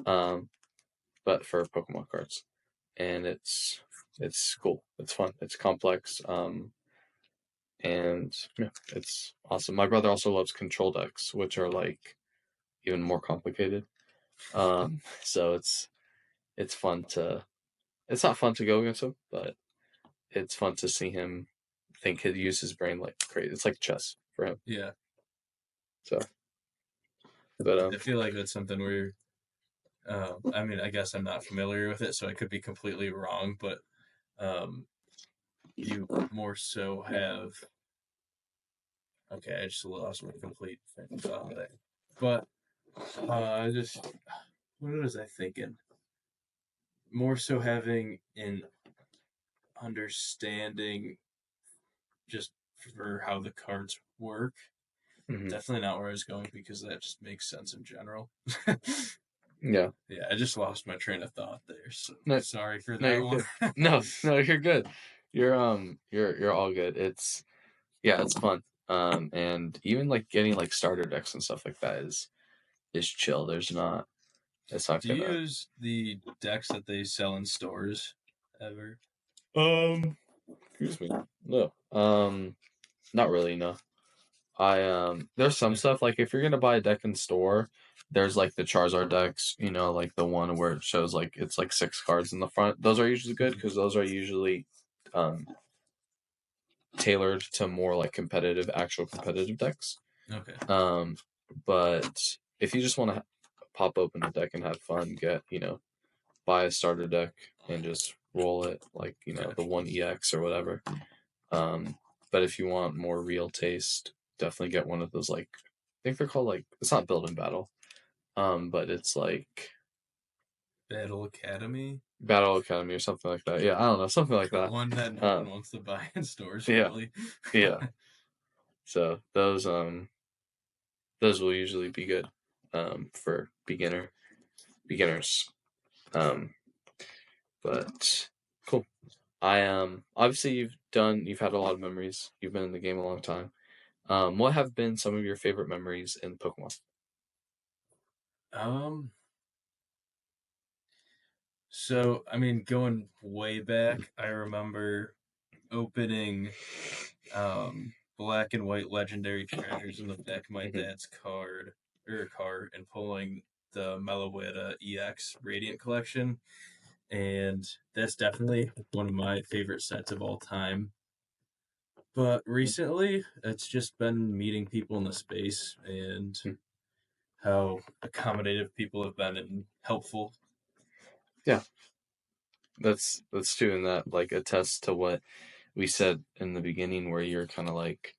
but for Pokemon cards, and it's cool. It's fun. It's complex. And yeah, it's awesome. My brother also loves control decks, which are like even more complicated. So it's fun to. It's not fun to go against him, but it's fun to see him think he'd use his brain like crazy. It's like chess for him. Yeah. So, but I feel like that's something where, I mean, I guess I'm not familiar with it, so I could be completely wrong, but you more so have. Okay, I just lost my complete thought there. But I just, what was I thinking? More so having an understanding just for how the cards work. mm-hmm. Definitely not where I was going because that just makes sense in general. Yeah. Yeah, I just lost my train of thought there. So sorry for that one. no, you're good. You're all good. It's fun. And even like getting like starter decks and stuff like that is chill. It's not Do you use the decks that they sell in stores ever? Excuse me. No. Not really, no. There's some stuff like if you're gonna buy a deck in store, there's like the Charizard decks, you know, like the one where it shows like it's like 6 cards in the front. Those are usually good because those are usually tailored to more like actual competitive decks. Okay. But if you just want to pop open the deck and have fun, buy a starter deck and just roll it like, the 1EX or whatever. But if you want more real taste, definitely get one of those like I think they're called like it's not Build and Battle, but it's like Battle Academy or something like that. Yeah, I don't know, something like that. One that no one wants to buy in stores. Yeah, really. yeah. So those will usually be good for beginners. But cool. I obviously you've had a lot of memories. You've been in the game a long time. What have been some of your favorite memories in Pokemon? So I mean, going way back, I remember opening black and white legendary treasures in the back of my dad's car and pulling the Meloetta EX Radiant collection. And that's definitely one of my favorite sets of all time. But recently, it's just been meeting people in the space and how accommodative people have been and helpful. Yeah, that's true, and that like attests to what we said in the beginning, where you're kind of like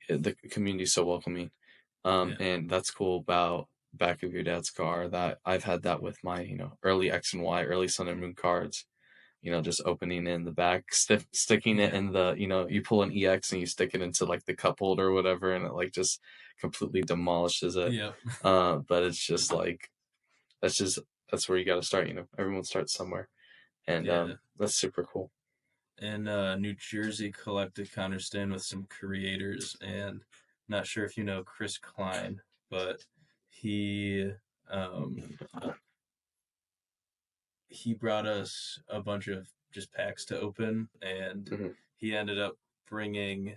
the community's so welcoming, and that's cool about back of your dad's car. That I've had that with my early X and Y, early Sun and Moon cards. Just opening in the back, sticking it in the, you pull an EX and you stick it into like the cup holder or whatever, and it like just completely demolishes it. Yeah. But it's just like, that's where you got to start. Everyone starts somewhere, and that's super cool. In New Jersey, collected counterstand with some creators, and not sure if you know Chris Klein, but he brought us a bunch of just packs to open, and he ended up bringing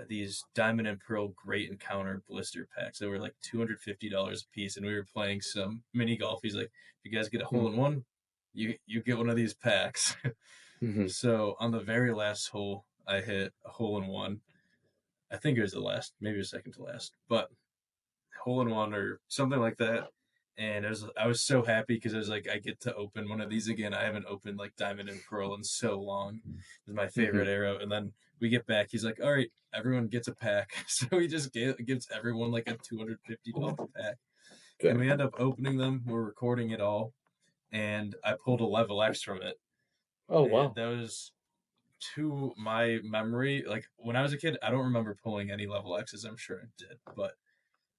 these Diamond and Pearl Great Encounter blister packs that were like $250 a piece, and we were playing some mini golf. He's like, if you guys get a hole in one, you get one of these packs. So on the very last hole, I hit a hole in one, I think it was the last, maybe the second to last, but hole in one or something like that. And I was so happy because I was like, I get to open one of these again. I haven't opened like Diamond and Pearl in so long. It's my favorite arrow. And then we get back. He's like, all right, everyone gets a pack. So he just gives everyone like a $250 pack. Okay. And we end up opening them. We're recording it all. And I pulled a level X from it. Oh, and wow. that was, to my memory, like when I was a kid, I don't remember pulling any level X's. I'm sure I did. But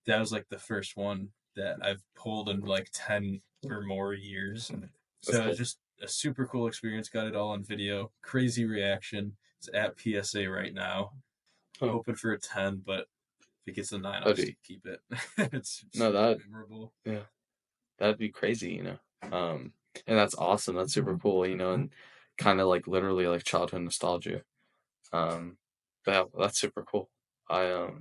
that was like the first one that I've pulled in like 10 or more years. So cool. it's just a super cool experience. Got it all on video. Crazy reaction. It's at PSA right now. Hoping for a 10, but if it gets a 9, I'll just keep it. It's memorable. Yeah, that'd be crazy, you know. And that's awesome. That's super cool, you know, and kind of like literally like childhood nostalgia. But yeah, that's super cool. Wow,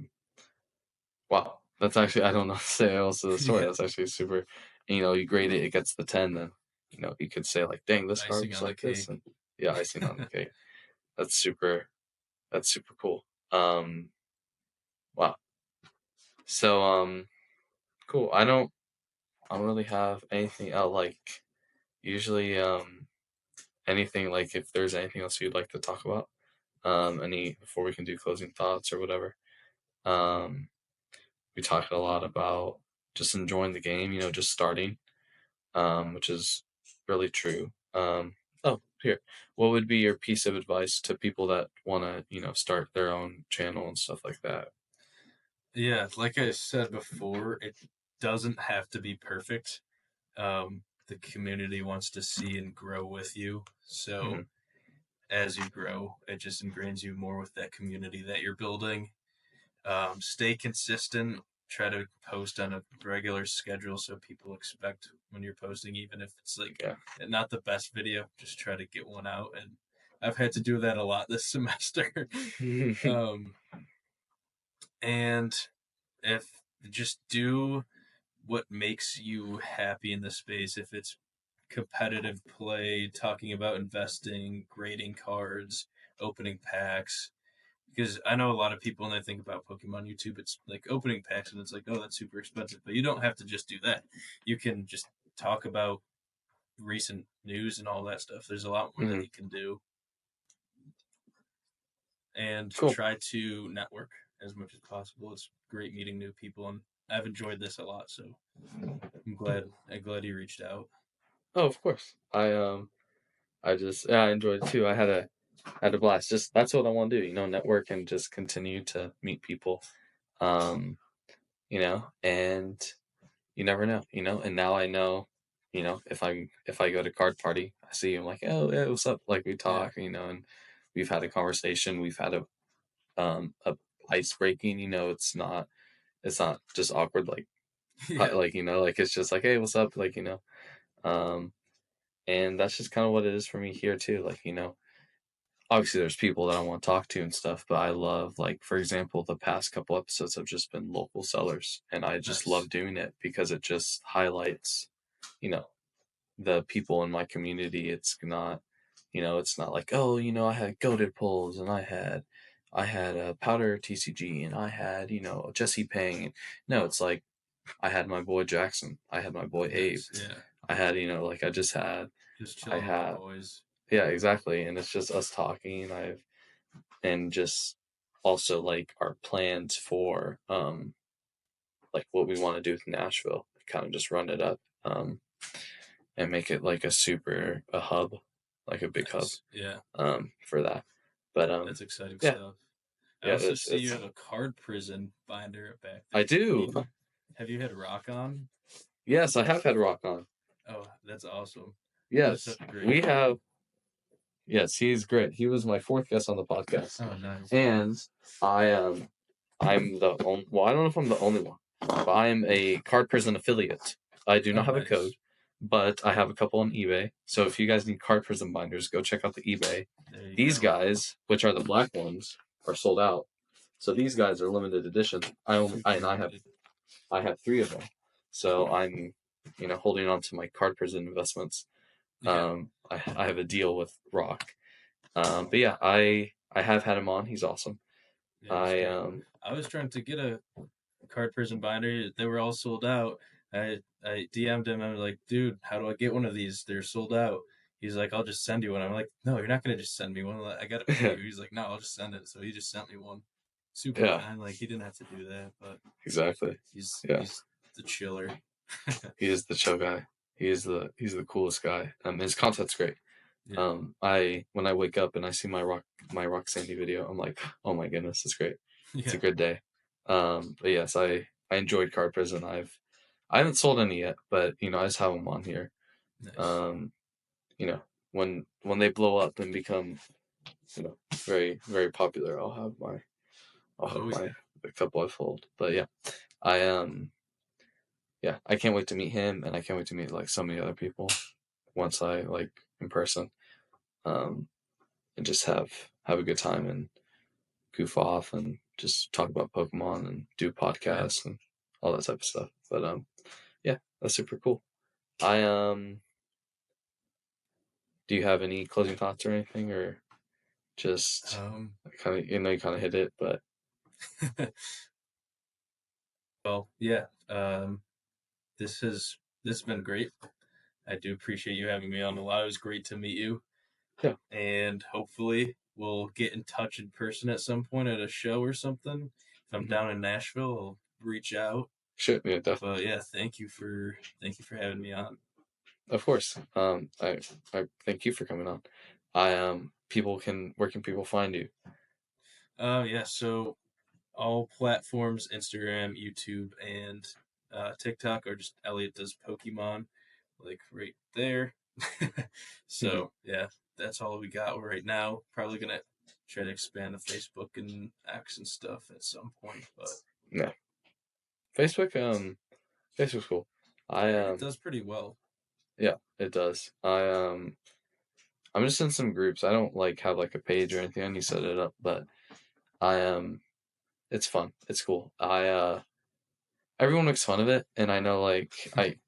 that's actually, I don't know what to say else to the story. That's actually super. You know, you grade it, it gets the 10, then you know you could say like, dang, this card was like this, and yeah, icing on the cake. That's super cool. Wow. So cool. I don't really have anything else. Like usually anything, like if there's anything else you'd like to talk about, any before we can do closing thoughts or whatever. We talked a lot about just enjoying the game, you know, just starting, which is really true. Oh, here. What would be your piece of advice to people that want to, you know, start their own channel and stuff like that? Yeah, like I said before, it doesn't have to be perfect. The community wants to see and grow with you. So as you grow, it just ingrains you more with that community that you're building. Stay consistent. Try to post on a regular schedule so people expect when you're posting, even if it's like not the best video, just try to get one out. And I've had to do that a lot this semester. And if just do what makes you happy in the space, if it's competitive play, talking about investing, grading cards, opening packs. Because I know a lot of people when they think about Pokemon YouTube, it's like opening packs and it's like, oh, that's super expensive. But you don't have to just do that. You can just talk about recent news and all that stuff. There's a lot more that you can do. And try to network as much as possible. It's great meeting new people, and I've enjoyed this a lot. So I'm glad you reached out. Oh, of course. I just I enjoyed it too. I had a blast. Just that's what I want to do, you know, network and just continue to meet people. You know, and you never know, you know, and now I know, you know, if I go to card party, I see him like, oh yeah, what's up? Like we talk, you know, and we've had a conversation, we've had a ice breaking, you know, it's not just awkward like like, you know, like it's just like, hey, what's up? Like, you know. And that's just kind of what it is for me here too. Like, you know, obviously there's people that I want to talk to and stuff, but I love, like, for example, the past couple episodes have just been local sellers, and I just love doing it because it just highlights, you know, the people in my community. It's not, you know, it's not like, oh, you know, I had goated pulls and I had a powder TCG and I had, you know, Jesse Payne. No, it's like I had my boy Jackson, I had my boy Abe, I had, you know, like I just had just chilling with the boys. Yeah, exactly. And it's just us talking. And just also like our plans for like what we want to do with Nashville, kind of just run it up and make it like a hub, like a big hub. Yeah. For that. But that's exciting stuff. I also see you have a card prison binder back there. I do. Have you had Rock on? Yes, I have had Rock on. Oh, that's awesome. Yes, we have. Yes, he's great. He was my 4th guest on the podcast. Oh, nice. And I'm the only. Well, I don't know if I'm the only one, but I'm a Card Prison affiliate. I do not have a code, but I have a couple on eBay. So if you guys need Card Prison binders, go check out the eBay. These guys, which are the black ones, are sold out. So these guys are limited edition. I have 3 of them. So I'm, you know, holding on to my Card Prison investments. I have a deal with Rock. But yeah, I have had him on. He's awesome. I was trying to get a card prison binder. They were all sold out. I DM'd him. I was like, dude, how do I get one of these? They're sold out. He's like, I'll just send you one. I'm like, no, you're not gonna just send me one. I gotta pay you. He's like, no, I'll just send it. So he just sent me one. Super Yeah, kind. Like he didn't have to do that, but exactly. he's Yeah. he's the chiller. He is the chill guy. He's the coolest guy. His content's great. Yeah. When I wake up and I see my Rock Sandy video, I'm like, oh my goodness, it's great. It's a Yeah. good day. But yes, I enjoyed Card Prison. I haven't sold any yet, but I just have them on here. Nice. You know, when they blow up and become, very very popular, I'll have the couple I've sold. But yeah, I yeah, I can't wait to meet him, and I can't wait to meet like so many other people once I like in person, and just have a good time and goof off and just talk about Pokemon and do podcasts and all that type of stuff. But yeah, that's super cool. Do you have any closing thoughts or anything, or just kind of you kind of hit it, but well, yeah. This has been great. I do appreciate you having me on a lot. It was great to meet you. Yeah. And hopefully we'll get in touch in person at some point at a show or something. If I'm down in Nashville, I'll reach out. Sure, yeah, definitely. But yeah, thank you for having me on. Of course. I thank you for coming on. Where can people find you? Yeah, so all platforms, Instagram, YouTube, and TikTok are just Elliot Does Pokemon, like right there. So yeah, that's all we got right now. Probably gonna try to expand to Facebook and X and stuff at some point, but yeah, Facebook's cool. it does pretty well. Yeah, it does. I'm just in some groups. I don't like have like a page or anything. I need to set it up, but it's fun. It's cool. Everyone makes fun of it, and I know like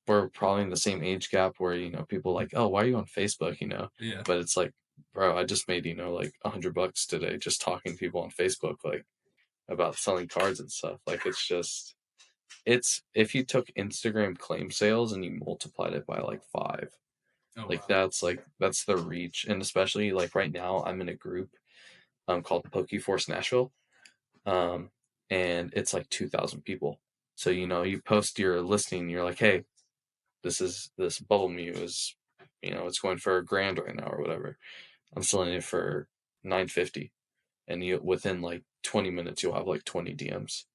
we're probably in the same age gap where people like, oh, why are you on Facebook? Yeah. But it's like, bro, I just made like $100 today just talking to people on Facebook like about selling cards and stuff. Like it's if you took Instagram claim sales and you multiplied it by like 5. Like wow. that's the reach, and especially like right now I'm in a group called PokeForce Nashville, and it's like 2,000 people. So you post your listing, you're like, hey, this Bubble Mew is it's going for $1,000 right now or whatever. I'm selling it for $950, and within like 20 minutes you'll have like 20 DMs.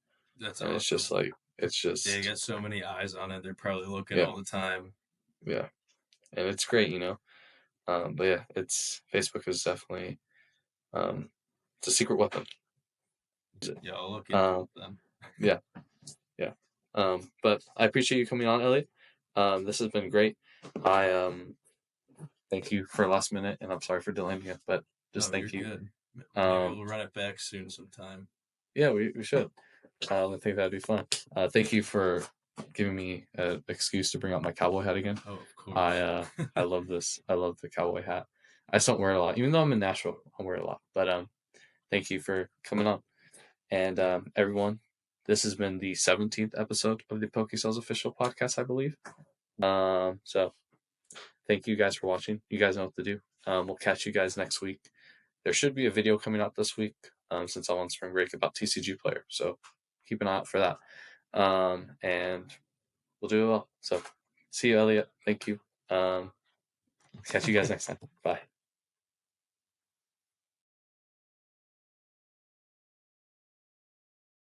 That's and awesome. It's just they get so many eyes on it. They're probably looking all the time. Yeah, and it's great, but yeah, Facebook is definitely it's a secret weapon. Yeah, I'll look into it then. Yeah. But I appreciate you coming on, Elliot. This has been great. I thank you for last minute, and I'm sorry for delaying you, but just thank you. Good. Maybe we'll run it back soon sometime. Yeah, we should. I think that'd be fun. Thank you for giving me an excuse to bring out my cowboy hat again. Oh, of course. I love this. I love the cowboy hat. I just don't wear it a lot, even though I'm in Nashville. I wear it a lot. But thank you for coming on, and everyone. This has been the 17th episode of the PokéSells official podcast, I believe. So thank you guys for watching. You guys know what to do. We'll catch you guys next week. There should be a video coming out this week, since I'm on spring break, about TCG player. So keep an eye out for that. And we'll do it well. So see you, Elliot. Thank you. Catch you guys next time. Bye.